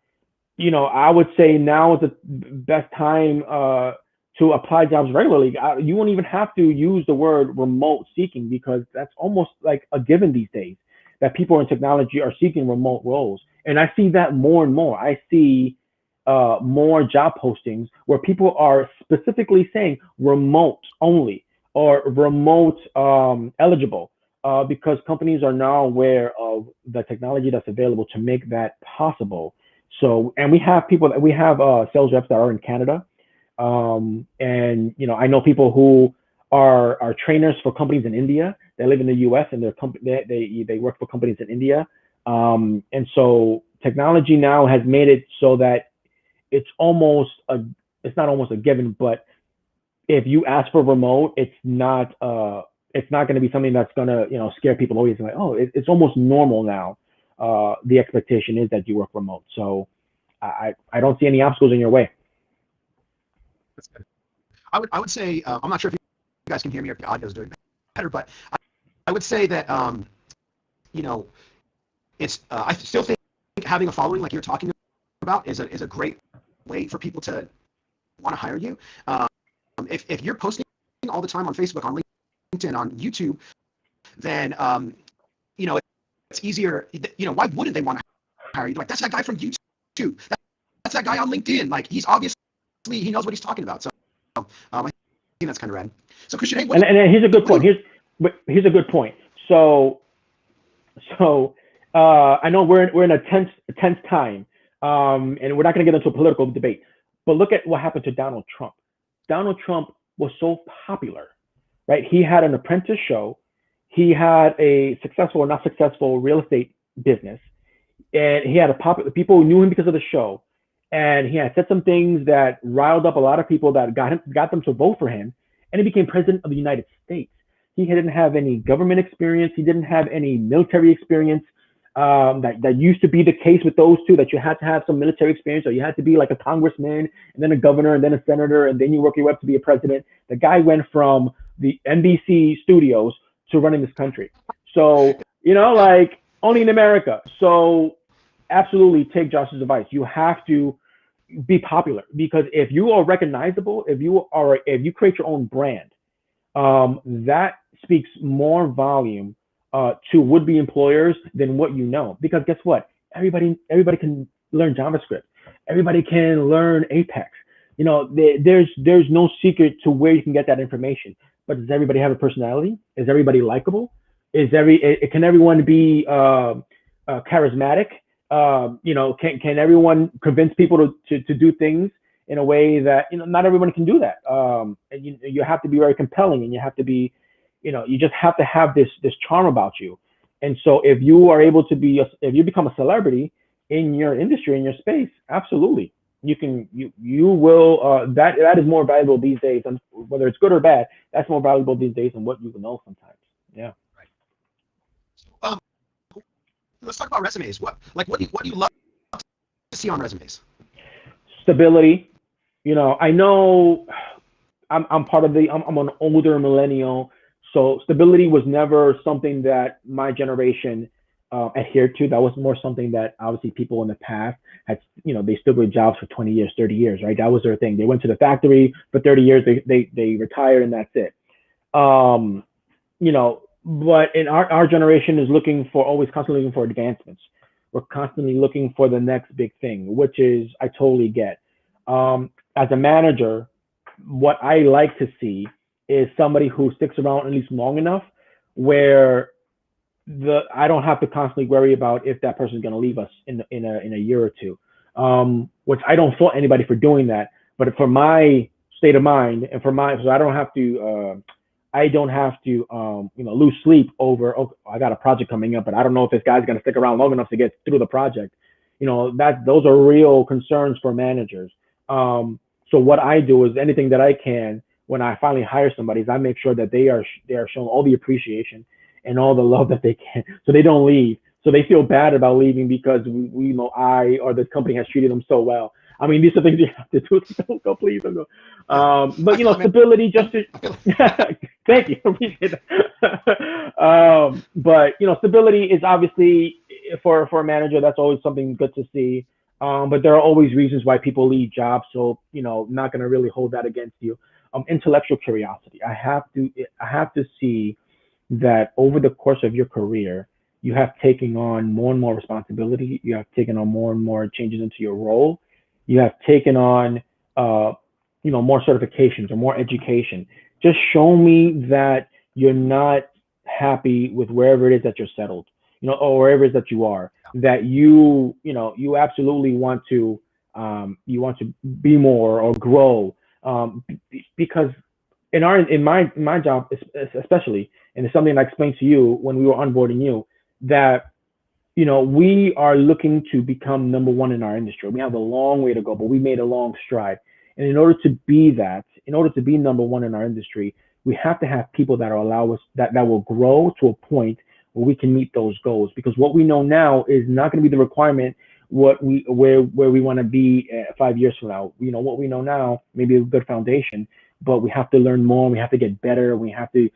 I would say now is the best time to apply jobs regularly. You won't even have to use the word remote seeking, because that's almost like a given these days, that people in technology are seeking remote roles. And I see that more and more. I see more job postings where people are specifically saying remote only or remote eligible, because companies are now aware of the technology that's available to make that possible. So, and we have sales reps that are in Canada. And, I know people who are trainers for companies in India. They live in the US and they work for companies in India. And so technology now has made it so that it's not almost a given, but if you ask for remote, it's not going to be something that's going to, scare people away. It's like, oh, it's almost normal now. The expectation is that you work remote. So I don't see any obstacles in your way. That's good. I would say, I'm not sure if you guys can hear me or if the audio is doing better, but I would say that, it's, I still think having a following like you're talking about is a great way for people to want to hire you. If you're posting all the time on Facebook, on LinkedIn, on YouTube, then, it's easier. Why wouldn't they want to hire you? Like, that's that guy from YouTube. That's that guy on LinkedIn. Like, he knows what he's talking about. So, I think that's kind of rad. So, Christian, hey, and here's a good point. Here's a good point. So I know we're in a tense time, and we're not going to get into a political debate. But look at what happened to Donald Trump. Donald Trump was so popular, right? He had an apprentice show. He had a successful or not successful real estate business, and he had people who knew him because of the show. And he had said some things that riled up a lot of people that got them to vote for him. And he became president of the United States. He didn't have any government experience. He didn't have any military experience. That used to be the case with those two, that you had to have some military experience, or you had to be like a congressman and then a governor and then a senator, and then you work your way up to be a president. The guy went from the NBC studios to running this country. So, like, only in America. So absolutely take Josh's advice. You have to be popular, because if you are recognizable, if you create your own brand, that speaks more volume to would-be employers than what you know. Because guess what? Everybody can learn JavaScript. Everybody can learn Apex. There's no secret to where you can get that information. But does everybody have a personality? Is everybody likable? Can everyone be charismatic? Can everyone convince people to do things in a way that not everyone can do that. And you have to be very compelling, and you have to be, you just have to have this charm about you. And so if you are able to if you become a celebrity in your industry, in your space, absolutely, you will. That is more valuable these days, and whether it's good or bad, that's more valuable these days than what you know sometimes. Yeah. Right. Um, let's talk about resumes. What do you love to see on resumes? Stability. I know I'm part of I'm an older millennial, so stability was never something that my generation adhered to. That was more something that obviously people in the past had. They stood with jobs for 20 years, 30 years, right? That was their thing. They went to the factory for 30 years. They retired, and that's it. Um, but in our generation is always constantly looking for advancements. We're constantly looking for the next big thing, which is I totally get. As a manager, what I like to see is somebody who sticks around at least long enough where I don't have to constantly worry about if that person is going to leave us in a year or two. Which I don't fault anybody for doing that, but for my state of mind and so I don't have to lose sleep over, oh, I got a project coming up, but I don't know if this guy's going to stick around long enough to get through the project. Those are real concerns for managers. So what I do is anything that I can when I finally hire somebody is I make sure that they are shown all the appreciation and all the love that they can, so they don't leave. So they feel bad about leaving because we know I or the company has treated them so well. I mean, these are things you have to do. Don't go, please don't go. Yeah, But I feel it, man. stability, just to I feel it. thank you. Appreciate that. But stability is obviously for a manager. That's always something good to see. But there are always reasons why people leave jobs. So not going to really hold that against you. Intellectual curiosity. I have to see that over the course of your career, you have taken on more and more responsibility. You have taken on more and more changes into your role. You have taken on, more certifications or more education. Just show me that you're not happy with wherever it is that you're settled, or wherever it is that you are. That you absolutely want to, be more or grow, because in my job especially, and it's something I explained to you when we were onboarding you, that we are looking to become number one in our industry. We have a long way to go, but we made a long stride. And in order to be number one in our industry, we have to have people that will grow to a point where we can meet those goals. Because what we know now is not going to be the requirement where we want to be 5 years from now. What we know now may be a good foundation, but we have to learn more. We have to get better. We have to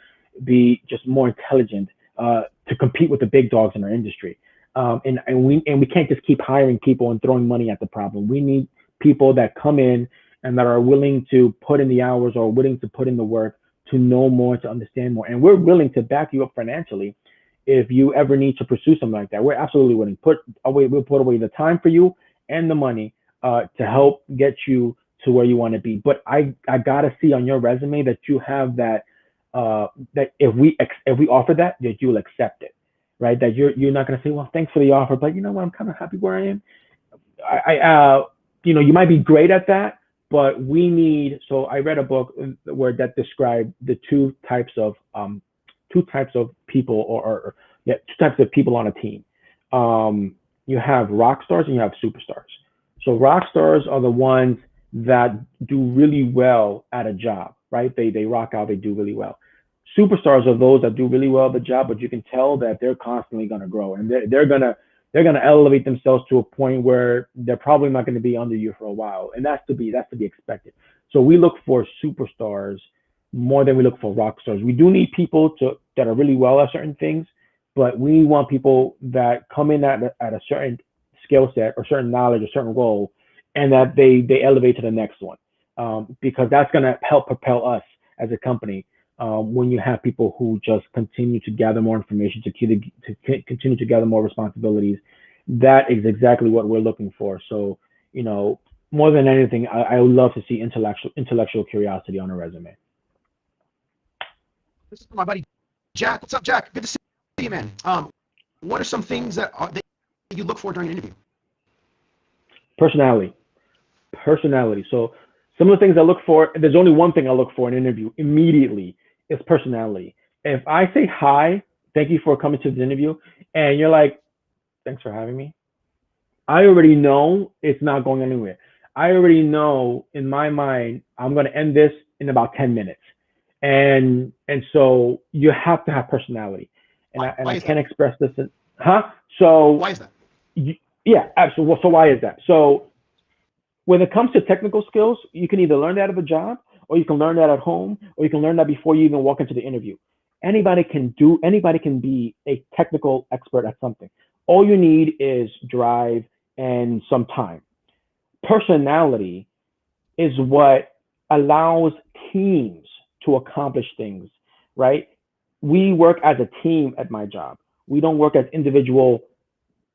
be just more intelligent to compete with the big dogs in our industry. And we can't just keep hiring people and throwing money at the problem. We need people that come in and that are willing to put in the hours or willing to put in the work to know more, to understand more. And we're willing to back you up financially if you ever need to pursue something like that. We're absolutely willing. We'll put away the time for you and the money to help get you to where you want to be. But I gotta see on your resume that you have that that if we offer that you'll accept it, right? That you're not gonna say, well, thanks for the offer, but you know what, I'm kind of happy where I am. You might be great at that, but we need. So I read a book where that described the two types of people, two types of people on a team. You have rock stars and you have superstars. So rock stars are the ones that do really well at a job, right? They rock out, they do really well. Superstars are those that do really well at the job, but you can tell that they're constantly going to grow, and they're gonna elevate themselves to a point where they're probably not going to be under you for a while, and that's to be expected. So we look for superstars more than we look for rock stars. We do need people that are really well at certain things, but we want people that come in at a certain skill set or certain knowledge or certain role, and that they elevate to the next one, because that's going to help propel us as a company. when you have people who just continue to gather more information, continue to gather more responsibilities. That is exactly what we're looking for. So, you know, more than anything, I would love to see intellectual curiosity on a resume. This is my buddy Jack. What's up, Jack? Good to see you, man. What are some things that you look for during an interview? Personality, personality. So some of the things I look for, there's only one thing I look for in an interview immediately is personality. If I say hi, thank you for coming to the interview, and you're like, thanks for having me, I already know it's not going anywhere. I already know in my mind I'm going to end this in about 10 minutes. And so you have to have personality. And Why I is can't that? express this in, huh? So Why is that? yeah, absolutely. So why is that? So when it comes to technical skills, you can either learn that at a job, or you can learn that at home, or you can learn that before you even walk into the interview. Anybody can be a technical expert at something. All you need is drive and some time. Personality is what allows teams to accomplish things, right? We work as a team at my job. We don't work as individual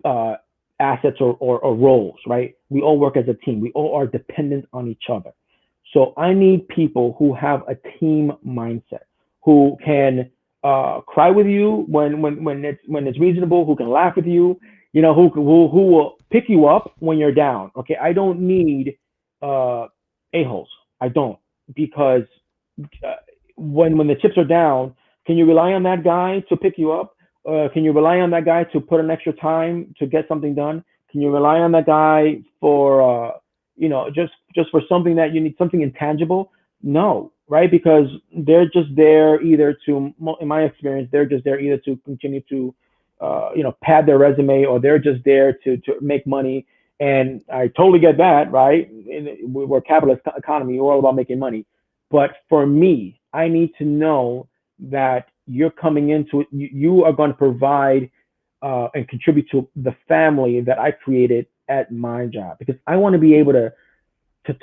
uh, assets or roles, right? We all work as a team. We all are dependent on each other. So I need people who have a team mindset, who can cry with you when it's reasonable, who can laugh with you, who will pick you up when you're down. Okay, I don't need uh, a-holes. I don't, because uh, when the chips are down, can you rely on that guy to pick you up? Can you rely on that guy to put in extra time to get something done? Can you rely on that guy for just for something that you need, something intangible? No, right? Because they're just there either to, in my experience, they're just there either to continue to pad their resume, or they're just there to make money. And I totally get that, right? We're a capitalist economy, we're all about making money. But for me, I need to know that you're coming into it, you are going to provide and contribute to the family that I created at my job, because I want to be able to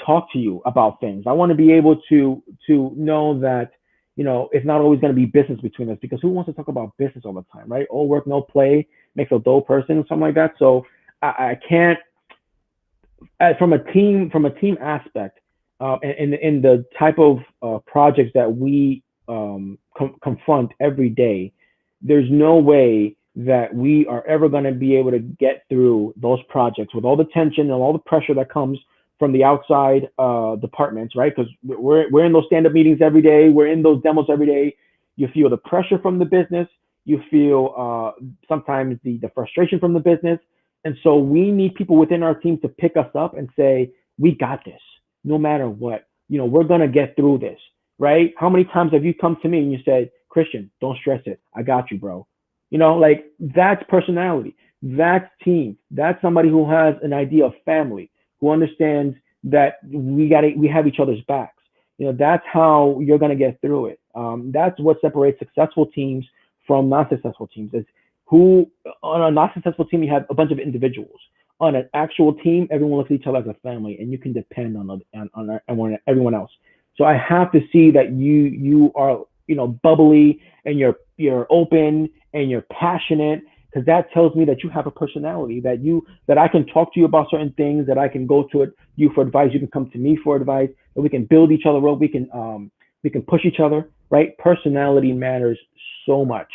talk to you about things. I want to be able to know that it's not always going to be business between us, because who wants to talk about business all the time, right? All work, no play makes a dull person, something like that. So I can't, from a team aspect, and in the type of projects that we confront every day, there's no way that we are ever going to be able to get through those projects with all the tension and all the pressure that comes from the outside departments, right? Because we're in those stand-up meetings every day, we're in those demos every day. You feel the pressure from the business, you feel sometimes the frustration from the business, and so we need people within our team to pick us up and say, we got this, no matter what. We're going to get through this, right? How many times have you come to me and you said, Christian, don't stress it, I got you, bro? Like, that's personality. That's team. That's somebody who has an idea of family, who understands that we have each other's backs. That's how you're going to get through it. That's what separates successful teams from non-successful teams. Is who on a not successful team, you have a bunch of individuals. On an actual team, everyone looks at each other as a family, and you can depend on everyone else. So I have to see that you are bubbly, and you're open, and you're passionate, because that tells me that you have a personality, that I can talk to you about certain things, that I can go to you for advice, you can come to me for advice, that we can build each other up, we can push each other, right? Personality matters so much.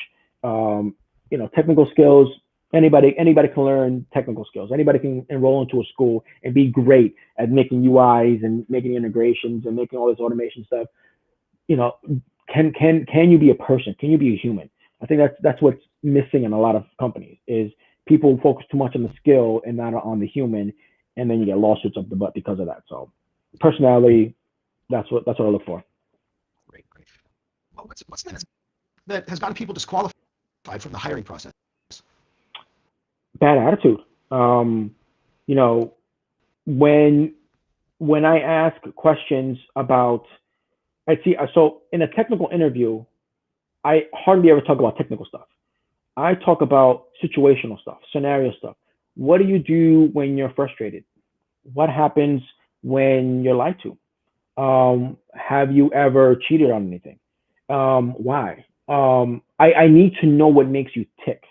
Technical skills, anybody can learn technical skills. Anybody can enroll into a school and be great at making UIs and making integrations and making all this automation stuff. you know, can you be a person? Can you be a human? I think that's what's missing in a lot of companies is people focus too much on the skill and not on the human, and then you get lawsuits up the butt because of that. So personality, that's what I look for. Great, great. Well, what's that has gotten people disqualified from the hiring process? Bad attitude. You know, when I ask questions about, I see. So in a technical interview, I hardly ever talk about technical stuff. I talk about situational stuff, scenario stuff. What do you do when you're frustrated? What happens when you're lied to? Have you ever cheated on anything? Why? I need to know what makes you tick.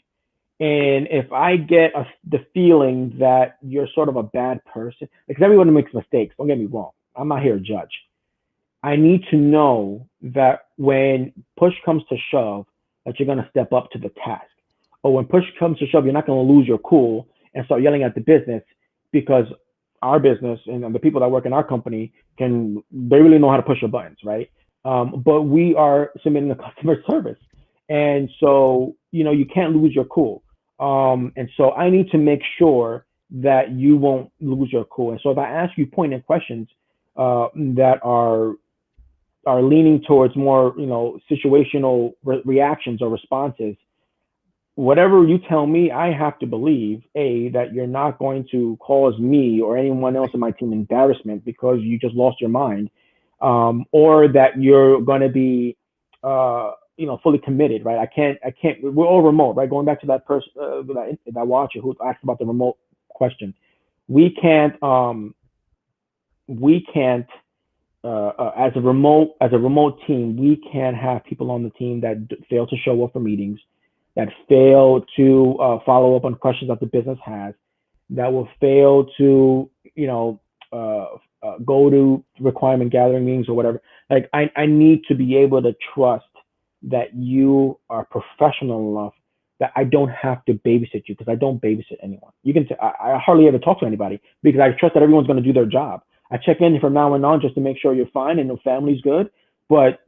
And if I get the feeling that you're sort of a bad person, because everyone makes mistakes, don't get me wrong. I'm not here to judge. I need to know that when push comes to shove, that you're going to step up to the task. Or when push comes to shove, you're not going to lose your cool and start yelling at the business because our business and the people that work in our company they really know how to push your buttons, right? But we are submitting a customer service. And so, you can't lose your cool. And so I need to make sure that you won't lose your cool. And so if I ask you pointed questions that are leaning towards more, situational reactions or responses, whatever you tell me, I have to believe, A, that you're not going to cause me or anyone else in my team embarrassment because you just lost your mind, or that you're going to be, fully committed, right? We're all remote, right? Going back to that person, that watcher who asked about the remote question. We can't, we can't as a remote team, we can have people on the team that fail to show up for meetings, that fail to follow up on questions that the business has, that will fail to go to requirement gathering meetings or whatever. Like I need to be able to trust that you are professional enough that I don't have to babysit you because I don't babysit anyone. I hardly ever talk to anybody because I trust that everyone's going to do their job. I check in from now on just to make sure you're fine and your family's good. But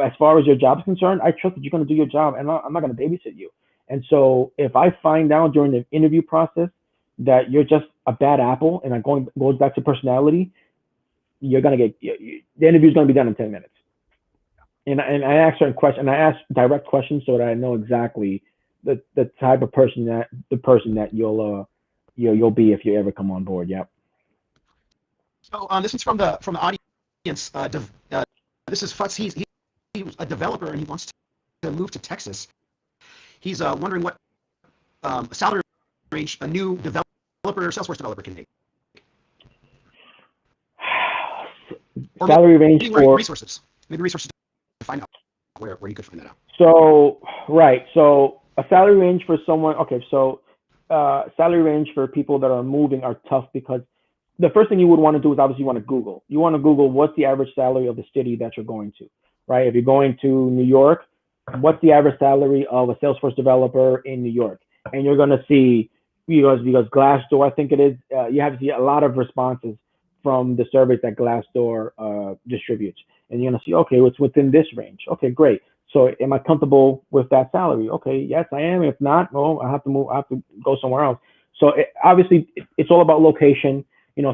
as far as your job is concerned, I trust that you're going to do your job, and I'm not going to babysit you. And so if I find out during the interview process that you're just a bad apple, and it goes back to personality, you're going to the interview's going to be done in 10 minutes. And I ask certain questions, and I ask direct questions so that I know exactly the type of person that you'll be if you ever come on board. Yep. So this is from the audience. This is Futz. He's a developer and he wants to move to Texas. He's wondering what salary range a new developer, Salesforce developer can make. Or Salary range maybe for resources. Maybe resources to find out where you could find that out. So right. So a salary range for someone. Okay. So salary range for people that are moving are tough because the first thing you would want to do is obviously you want to Google. You want to Google what's the average salary of the city that you're going to, right? If you're going to New York, what's the average salary of a Salesforce developer in New York? And you're going to see because Glassdoor, I think it is, you have to see a lot of responses from the surveys that Glassdoor distributes, and you're going to see, okay, it's within this range. Okay, great. So am I comfortable with that salary? Okay, yes, I am. If not, well, I have to move. I have to go somewhere else. So obviously, it's all about location.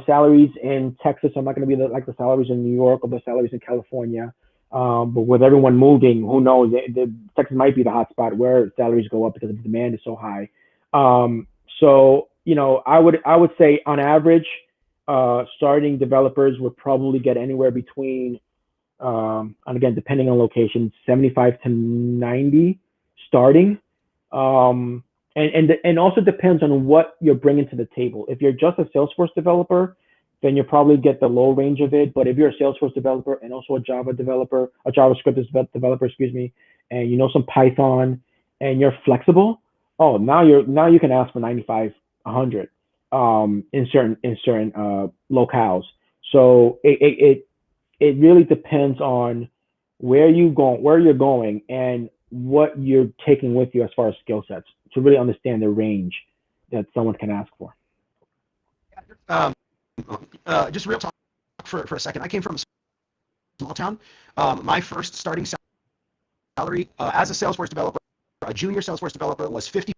Salaries in Texas are not going to be like the salaries in New York or the salaries in California. But with everyone moving, who knows? Texas might be the hot spot where salaries go up because the demand is so high. So I would say on average, starting developers would probably get anywhere between, and again, depending on location, 75 to 90 starting. And also depends on what you're bringing to the table. If you're just a Salesforce developer, then you probably get the low range of it. But if you're a Salesforce developer and also a Java developer, a JavaScript developer, excuse me, and you know some Python and you're flexible, now you can ask for 95, 100 in certain locales. So it really depends on where you're going, and what you're taking with you as far as skill sets to really understand the range that someone can ask for. Um, just real talk for a second. I came from a small town. My first starting salary as a Salesforce developer, a junior Salesforce developer, was $55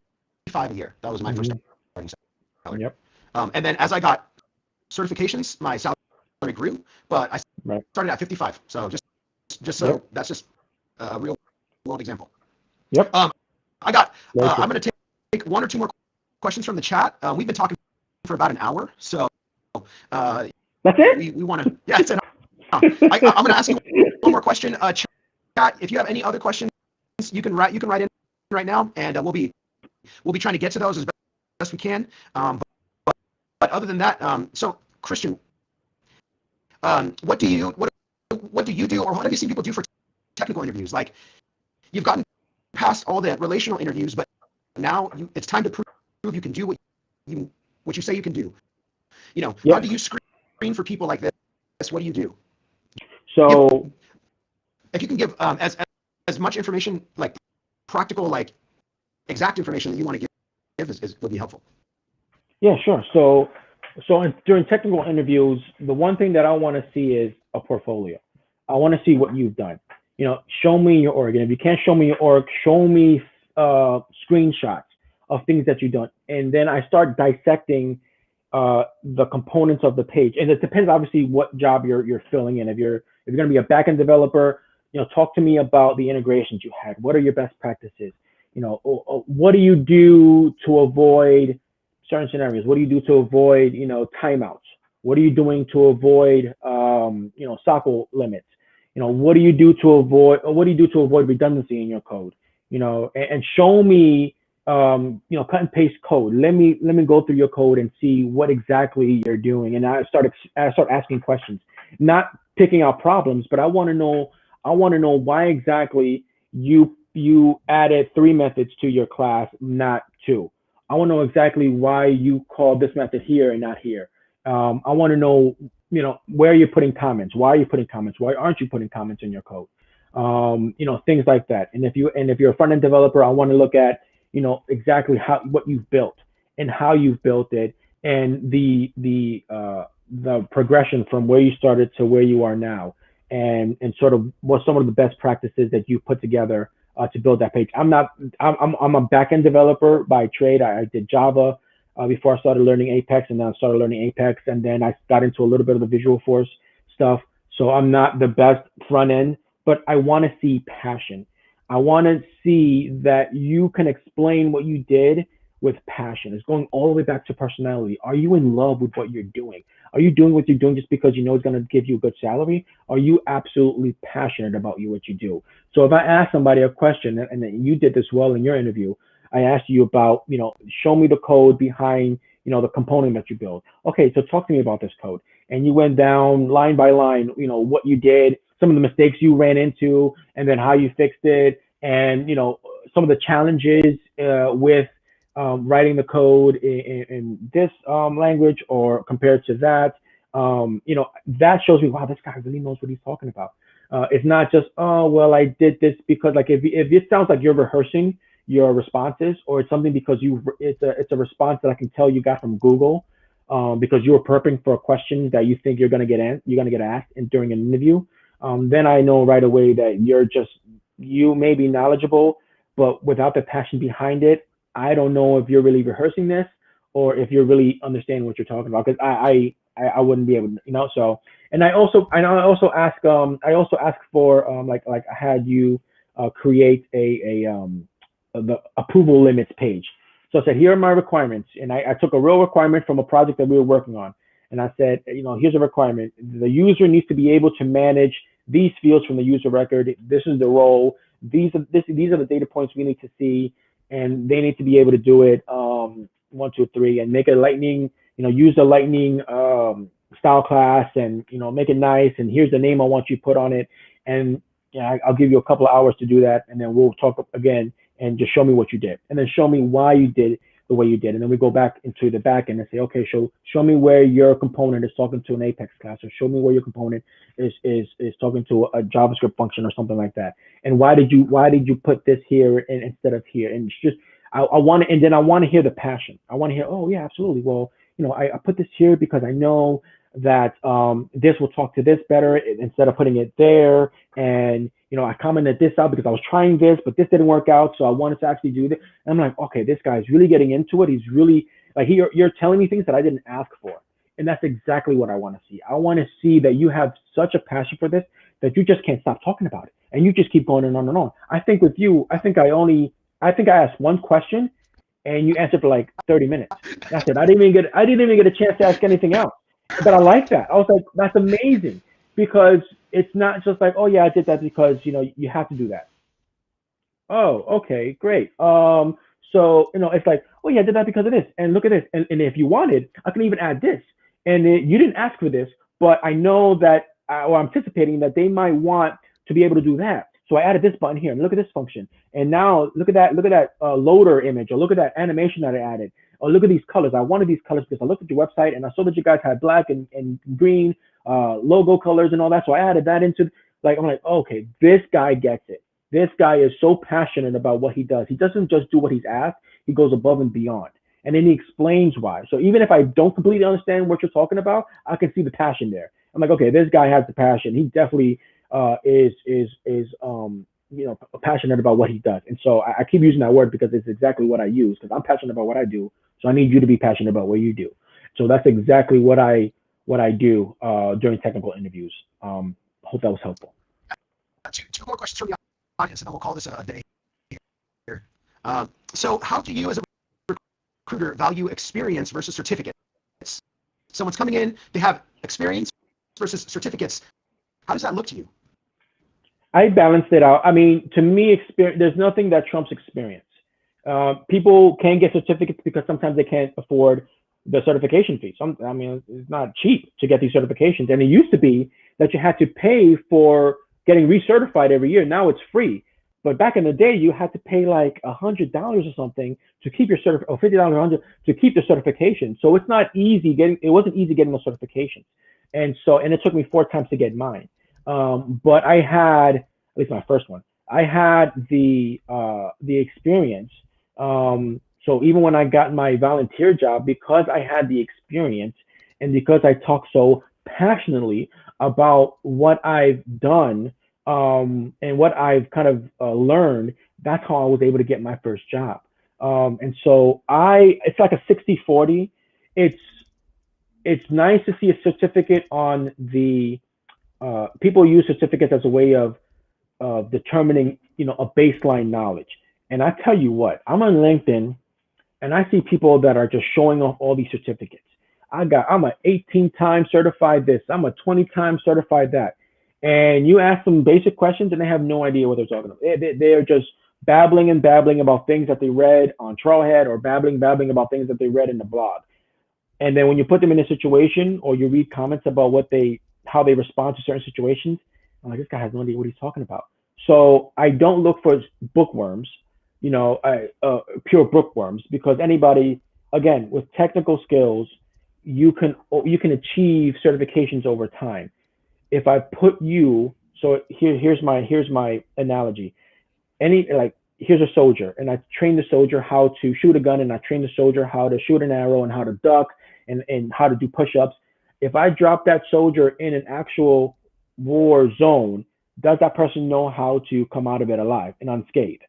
a year. That was my first starting salary. Yep. And then as I got certifications, my salary grew, but I started at 55. So just so that's just a real world example. Yep. I'm going to take one or two more questions from the chat. We've been talking for about an hour, so that's it. We want to. Yeah, it's an hour. I'm going to ask you one more question. Chat, if you have any other questions, you can write in right now, and we'll be trying to get to those as best we can. But other than that, so Christian, what do you do, or what have you seen people do for technical interviews. Like you've gotten past all the relational interviews, but now it's time to prove you can do what you say you can do. You know, how Yep. do you screen for people like this? What do you do? Give, So if you can give as much information, like practical, like exact information that you want to give would be helpful. yeah, sure. During technical interviews, the one thing that I want to see is a portfolio. I want to see what you've done. You know, show me your org. And if you can't show me your org, show me screenshots of things that you've done. And then I start dissecting the components of the page. And it depends, obviously, what job you're filling in. If you're going to be a backend developer, you know, talk to me about the integrations you had. What are your best practices? You know, what do you do to avoid certain scenarios? What do you do to avoid, you know, timeouts? What are you doing to avoid, you know, cycle limits? You know, what do you do to avoid redundancy in your code? You know, and show me, you know, cut and paste code. Let me go through your code and see what exactly you're doing. And I start asking questions, not picking out problems, but I want to know why exactly you added 3 methods to your class, not 2. I want to know exactly why you called this method here and not here. I want to know, you know, where you're putting comments. Why are you putting comments? Why aren't you putting comments in your code? You know, things like that. And if you're a front end developer, I want to look at, you know, exactly what you've built and how you've built it, and the progression from where you started to where you are now, and sort of what some of the best practices that you put together to build that page. I'm a backend developer by trade. I did Java before I started learning Apex, and then I started learning Apex, and then I got into a little bit of the Visual Force stuff. So I'm not the best front end, but I want to see passion. I want to see that you can explain what you did with passion. It's going all the way back to personality. Are you in love with what you're doing? Are you doing what you're doing just because you know it's going to give you a good salary? Are you absolutely passionate about what you do? So if I ask somebody a question, and you did this well in your interview, I asked you about, you know, show me the code behind, you know, the component that you build. Okay, so talk to me about this code. And you went down line by line, you know, what you did, some of the mistakes you ran into, and then how you fixed it, and, you know, some of the challenges with writing the code in this language or compared to that. You know, that shows me, wow, this guy really knows what he's talking about. It's not just, oh, well, I did this because, like, if it sounds like you're rehearsing your responses, or it's something because it's a response that I can tell you got from Google, because you were prepping for a question that you think you're gonna get asked during an interview, then I know right away that you may be knowledgeable, but without the passion behind it, I don't know if you're really rehearsing this or if you're really understanding what you're talking about, because I wouldn't be able to, you know. So, and I also ask for like I had you create the approval limits page. So I said, here are my requirements, and I took a real requirement from a project that we were working on, and I said, you know, here's a requirement: the user needs to be able to manage these fields from the user record. This is the role. These are the data points we need to see, and they need to be able to do it 1, 2, 3, and make a lightning, you know, use the lightning style class, and, you know, make it nice. And here's the name I want you to put on it, and yeah, I'll give you a couple of hours to do that, and then we'll talk again, and just show me what you did, and then show me why you did the way you did. And then we go back into the back end and say, okay, show me where your component is talking to an Apex class, or show me where your component is talking to a JavaScript function or something like that. And why did you put this here instead of here? And it's just, I want to, and then I want to hear the passion. I want to hear, oh yeah, absolutely. Well, you know, I put this here because I know that this will talk to this better instead of putting it there. And, you know, I commented this out because I was trying this, but this didn't work out. So I wanted to actually do this. And I'm like, okay, this guy's really getting into it. He's really like, you're telling me things that I didn't ask for. And that's exactly what I want to see. I want to see that you have such a passion for this that you just can't stop talking about it. And you just keep going and on and on. I think with you, I think I asked one question and you answered for like 30 minutes. That's it. I didn't even get a chance to ask anything else. But I like that. I was like, that's amazing, because it's not just like, oh yeah, I did that because, you know, you have to do that. Oh, okay, great. So, you know, it's like, oh yeah, I did that because of this, and look at this, and if you wanted, I can even add this, and you didn't ask for this, but I know that, or I'm anticipating that they might want to be able to do that. So I added this button here, and look at this function. And now look at that loader image, or look at that animation that I added, or look at these colors. I wanted these colors because I looked at your website and I saw that you guys had black and green logo colors and all that. So I added that into, like, I'm like, okay, this guy gets it. This guy is so passionate about what he does. He doesn't just do what he's asked. He goes above and beyond. And then he explains why. So even if I don't completely understand what you're talking about, I can see the passion there. I'm like, okay, this guy has the passion. He definitely is passionate about what he does. And so I keep using that word because it's exactly what I use, because I'm passionate about what I do. So I need you to be passionate about what you do. So that's exactly what I do during technical interviews. Hope that was helpful. Two more questions from the audience, and then we'll call this a day here. So how do you as a recruiter value experience versus certificates? Someone's coming in, they have experience versus certificates. How does that look to you? I balanced it out. I mean, to me, there's nothing that trumps experience. People can get certificates because sometimes they can't afford the certification fee. I mean, it's not cheap to get these certifications. And it used to be that you had to pay for getting recertified every year. Now it's free. But back in the day, you had to pay like $100 or something to keep your or $50 or $100 to keep the certification. So it's not easy it wasn't easy getting those certifications. And it took me 4 times to get mine. But I had, at least my first one, I had the experience. So even when I got my volunteer job, because I had the experience and because I talk so passionately about what I've done and what I've kind of learned, that's how I was able to get my first job. And so it's like a 60-40. It's nice to see a certificate on the, people use certificates as a way of determining, a baseline knowledge. And I tell you what, I'm on LinkedIn and I see people that are just showing off all these certificates. I'm a 18-time certified this. I'm a 20-time certified that. And you ask them basic questions and they have no idea what they're talking about. They're just babbling about things that they read on Trailhead, or babbling about things that they read in the blog. And then when you put them in a situation, or you read comments about how they respond to certain situations, I'm like, this guy has no idea what he's talking about. So I don't look for bookworms, pure bookworms, because anybody, again, with technical skills, you can achieve certifications over time. If I put you, so here's my analogy. Here's a soldier, and I train the soldier how to shoot a gun, and I train the soldier how to shoot an arrow and how to duck and how to do push-ups. If I drop that soldier in an actual war zone, does that person know how to come out of it alive and unscathed,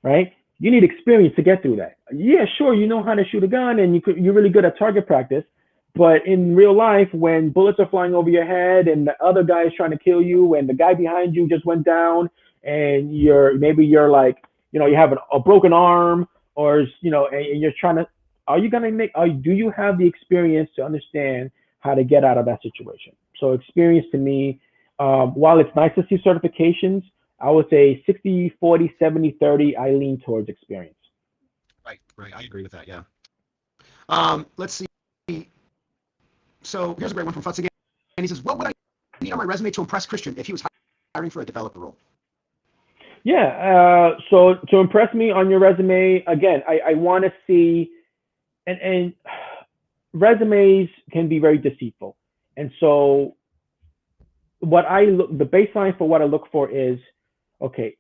right? You need experience to get through that. Yeah, sure, you know how to shoot a gun and you're really good at target practice, but in real life, when bullets are flying over your head and the other guy is trying to kill you and the guy behind you just went down and you're like, you have a broken arm, or, and you're trying to, do you have the experience to understand how to get out of that situation? So experience to me, while it's nice to see certifications, I would say 60, 40, 70, 30, I lean towards experience. Right. I agree with that, yeah. Let's see. So here's a great one from Futz again. And he says, what would I need on my resume to impress Christian if he was hiring for a developer role? Yeah, so to impress me on your resume, again, I want to see, and resumes can be very deceitful. And so the baseline for what I look for is, okay,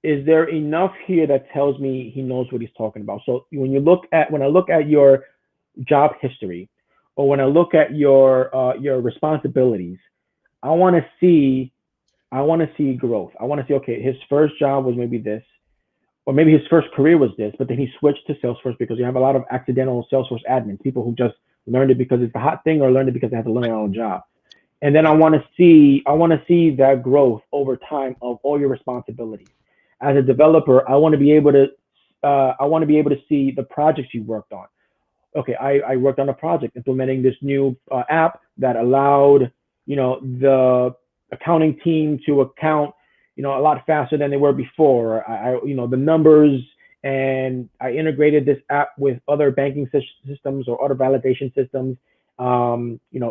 is there enough here that tells me he knows what he's talking about? So when I look at your job history, or when I look at your responsibilities, I want to see growth. I want to see, okay, his first job was maybe this, or maybe his first career was this, but then he switched to Salesforce, because you have a lot of accidental Salesforce admins, people who just learned it because it's the hot thing, or learned it because they have to learn their own job. And then I want to see that growth over time of all your responsibilities. As a developer, I want to be able to see the projects you worked on. Okay, I worked on a project implementing this new app that allowed, the accounting team to account, a lot faster than they were before. The numbers, and I integrated this app with other banking systems or other validation systems.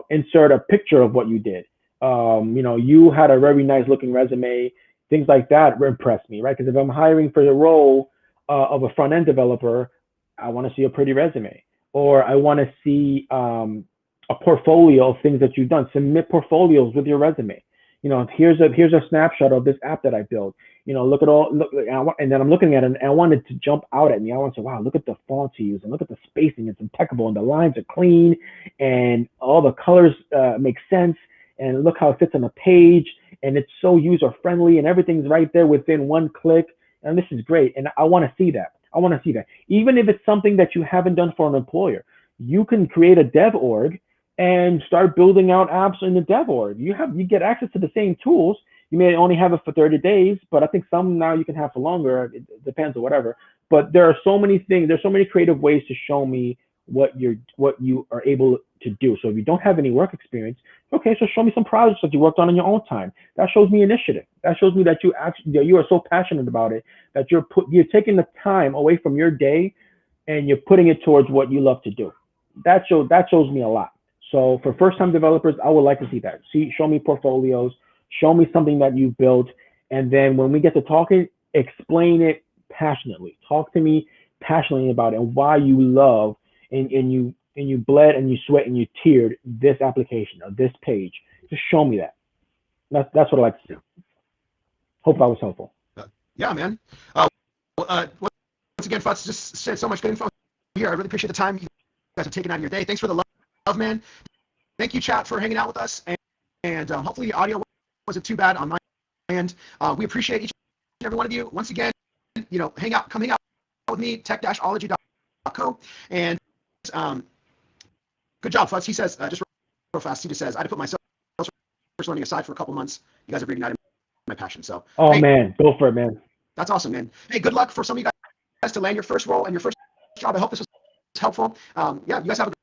Insert a picture of what you did. You had a very nice looking resume things like that impress me, right? Because if I'm hiring for the role of a front end developer, I want to see a pretty resume, or I want to see a portfolio of things that you've done. Submit portfolios with your resume. You know, here's a snapshot of this app that I built. You know, look at all look, and then I'm looking at it, and I want it to jump out at me. I want to say, wow, look at the font you use, and look at the spacing; it's impeccable, and the lines are clean, and all the colors make sense, and look how it fits on the page, and it's so user friendly, and everything's right there within one click, and this is great, and I want to see that. I want to see that, even if it's something that you haven't done for an employer. You can create a dev org and start building out apps in the dev org. You get access to the same tools. You may only have it for 30 days, but I think some now you can have for longer. It depends or whatever. But there are so many things. There's so many creative ways to show me what you are able to do. So if you don't have any work experience, okay, so show me some projects that you worked on in your own time. That shows me initiative. That shows me that you are so passionate about it that you're taking the time away from your day and you're putting it towards what you love to do. That shows me a lot. So for first-time developers, I would like to see that. Show me portfolios, show me something that you've built, and then when we get to talking, explain it passionately. Talk to me passionately about it and why you love and you bled and you sweat and you teared this application or this page. Just show me that. That's what I like to see. Hope that was helpful. Yeah, man. Once again, Futz, just said so much good info here. I really appreciate the time you guys have taken out of your day. Thanks for the love, man. Thank you, chat, for hanging out with us. And hopefully the audio wasn't too bad on my end. We appreciate each and every one of you. Once again, you know, come hang out with me, tech-ology.co. And good job, Futz. He says, just real fast, he just says, I had to put my Salesforce learning aside for a couple months. You guys have reignited my passion. So, oh, hey, man, go for it, man. That's awesome, man. Hey, good luck for some of you guys to land your first role and your first job. I hope this was helpful. Yeah, you guys have a